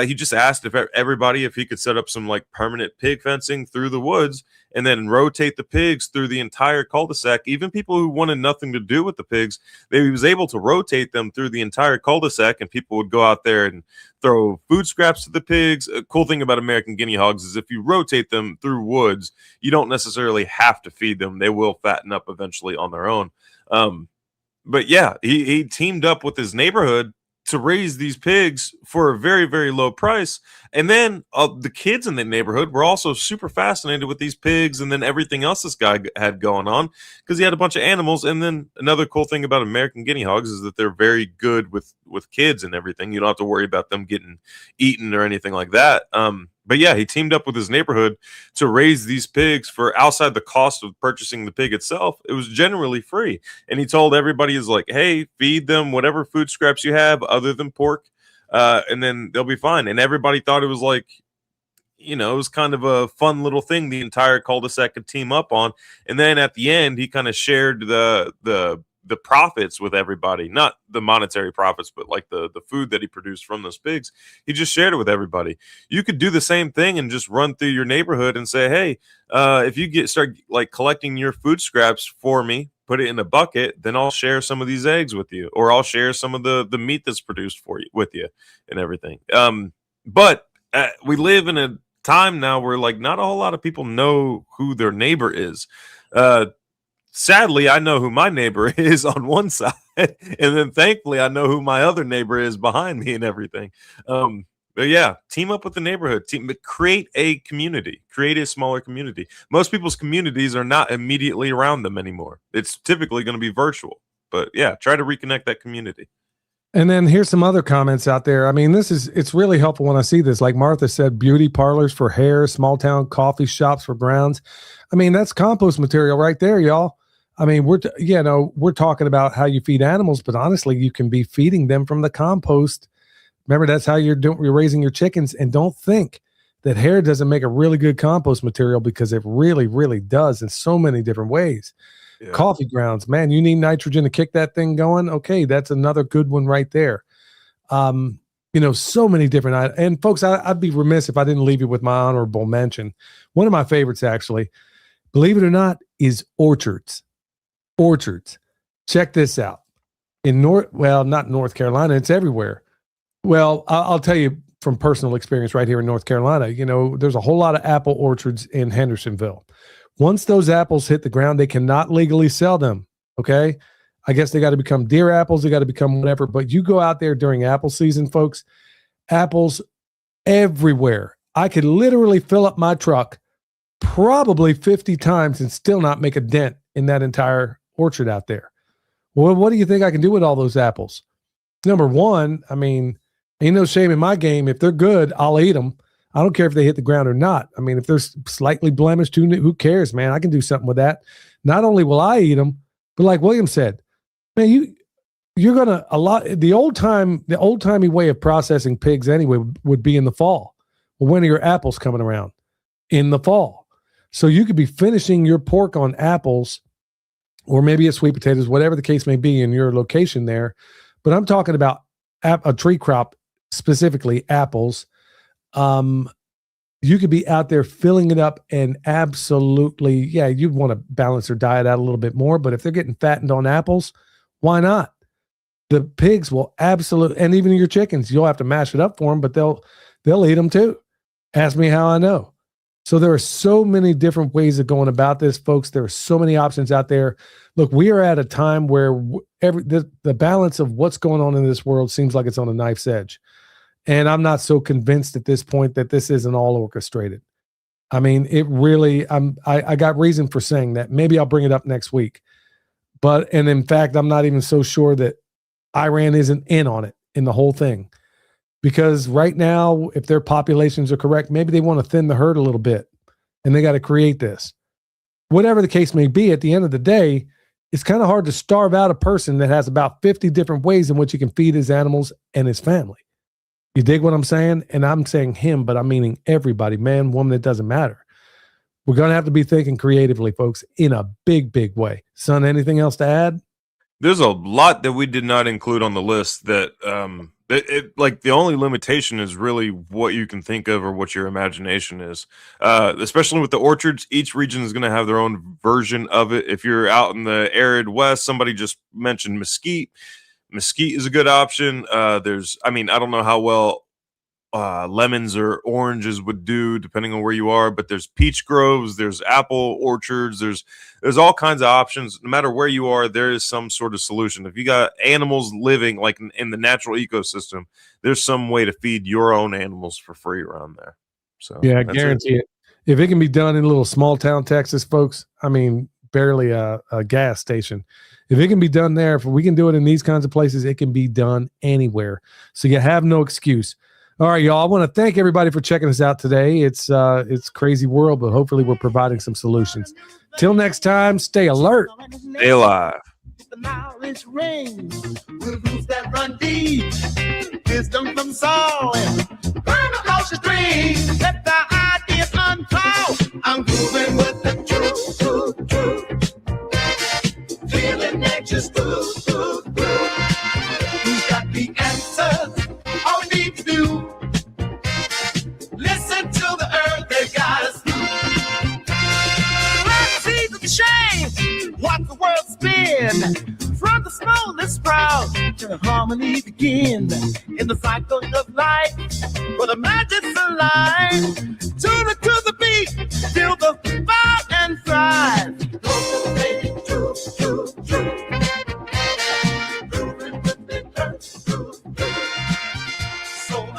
he just asked if he could set up some permanent pig fencing through the woods, and then rotate the pigs through the entire cul-de-sac. Even people who wanted nothing to do with the pigs, he was able to rotate them through the entire cul-de-sac, and people would go out there and throw food scraps to the pigs. A cool thing about American guinea hogs is if you rotate them through woods, you don't necessarily have to feed them. They will fatten up eventually on their own. But yeah, he teamed up with his neighborhood to raise these pigs for a very, very low price. And then the kids in the neighborhood were also super fascinated with these pigs and then everything else this guy had going on, because he had a bunch of animals. And then another cool thing about American guinea hogs is that they're very good with kids and everything. You don't have to worry about them getting eaten or anything like that. But yeah, he teamed up with his neighborhood to raise these pigs for outside the cost of purchasing the pig itself. It was generally free. And he told everybody, is like, hey, feed them whatever food scraps you have other than pork, and then they'll be fine. And everybody thought it was it was kind of a fun little thing the entire cul-de-sac could team up on. And then at the end, he kind of shared the profits with everybody, not the monetary profits, but the food that he produced from those pigs. He just shared it with everybody. You could do the same thing and just run through your neighborhood and say, hey, if you start collecting your food scraps for me put it in a bucket, then I'll share some of these eggs with you, or I'll share some of the meat that's produced for you with you and everything. But we live in a time now where like not a whole lot of people know who their neighbor is. Sadly, I know who my neighbor is on one side, and then thankfully I know who my other neighbor is behind me and everything. But yeah, team up with the neighborhood, create a community, create a smaller community. Most people's communities are not immediately around them anymore. It's typically going to be virtual, but yeah, try to reconnect that community. And then here's some other comments out there. I mean, it's really helpful when I see this. Like Martha said, beauty parlors for hair, small town coffee shops for grounds. I mean, that's compost material right there, y'all. I mean, we're talking about how you feed animals, but honestly, you can be feeding them from the compost. Remember, that's how you're raising your chickens. And don't think that hair doesn't make a really good compost material, because it really, really does in so many different ways. Yeah. Coffee grounds, man, you need nitrogen to kick that thing going. Okay, that's another good one right there. So many different. And folks, I'd be remiss if I didn't leave you with my honorable mention. One of my favorites, actually, believe it or not, is orchards. Orchards. Check this out. Not North Carolina, it's everywhere. Well, I'll tell you from personal experience right here in North Carolina, there's a whole lot of apple orchards in Hendersonville. Once those apples hit the ground, they cannot legally sell them. Okay. I guess they got to become deer apples. They got to become whatever, but you go out there during apple season, folks, apples everywhere. I could literally fill up my truck probably 50 times and still not make a dent in that entire orchard out there. Well, what do you think I can do with all those apples? Number one, I mean, ain't no shame in my game. If they're good, I'll eat them. I don't care if they hit the ground or not. I mean, if they're slightly blemished, who cares, man? I can do something with that. Not only will I eat them, but like William said, man, you're gonna the old-timey way of processing pigs anyway would be in the fall. Well, when are your apples coming around? In the fall. So you could be finishing your pork on apples, or maybe it's sweet potatoes, whatever the case may be in your location there. But I'm talking about a tree crop, specifically apples. You could be out there filling it up, and absolutely, yeah, you'd want to balance their diet out a little bit more. But if they're getting fattened on apples, why not? The pigs will absolutely, and even your chickens, you'll have to mash it up for them, but they'll eat them too. Ask me how I know. So there are so many different ways of going about this, folks. There are so many options out there. Look, we are at a time where the balance of what's going on in this world seems like it's on a knife's edge. And I'm not so convinced at this point that this isn't all orchestrated. I mean, it really, I got reason for saying that. Maybe I'll bring it up next week. And in fact, I'm not even so sure that Iran isn't in on it, in the whole thing. Because right now, if their populations are correct, maybe they want to thin the herd a little bit, and they got to create this. Whatever the case may be, at the end of the day, it's kind of hard to starve out a person that has about 50 different ways in which he can feed his animals and his family. You dig what I'm saying? And I'm saying him, but I'm meaning everybody, man, woman, it doesn't matter. We're going to have to be thinking creatively, folks, in a big, big way. Son, anything else to add? There's a lot that we did not include on the list that, like the only limitation is really what you can think of or what your imagination is. Especially with the orchards, each region is going to have their own version of it. If you're out in the arid West, somebody just mentioned mesquite. Mesquite is a good option. I don't know how well lemons or oranges would do depending on where you are, but there's peach groves, there's apple orchards, there's all kinds of options. No matter where you are, there is some sort of solution. If you got animals living like in the natural ecosystem, there's some way to feed your own animals for free around there. So yeah, I guarantee it. If it can be done in a little small town Texas, folks, I mean, barely a gas station. If it can be done there, if we can do it in these kinds of places, it can be done anywhere. So you have no excuse. All right, y'all. I want to thank everybody for checking us out today. It's crazy world, but hopefully we're providing some solutions. Till next time, stay alert. Stay alive. The knowledge rings with roots that run deep. Wisdom from Saul and burn across your dreams. Let the ideas unfold. I'm grooving with the truth. Feeling nature's good. Who's got the answers? All we need to do. Listen to the earth, they got us through. Let's see the change. Watch the world spin. From the smallest sprout to harmony begin in the cycle of life. For the magic's alive,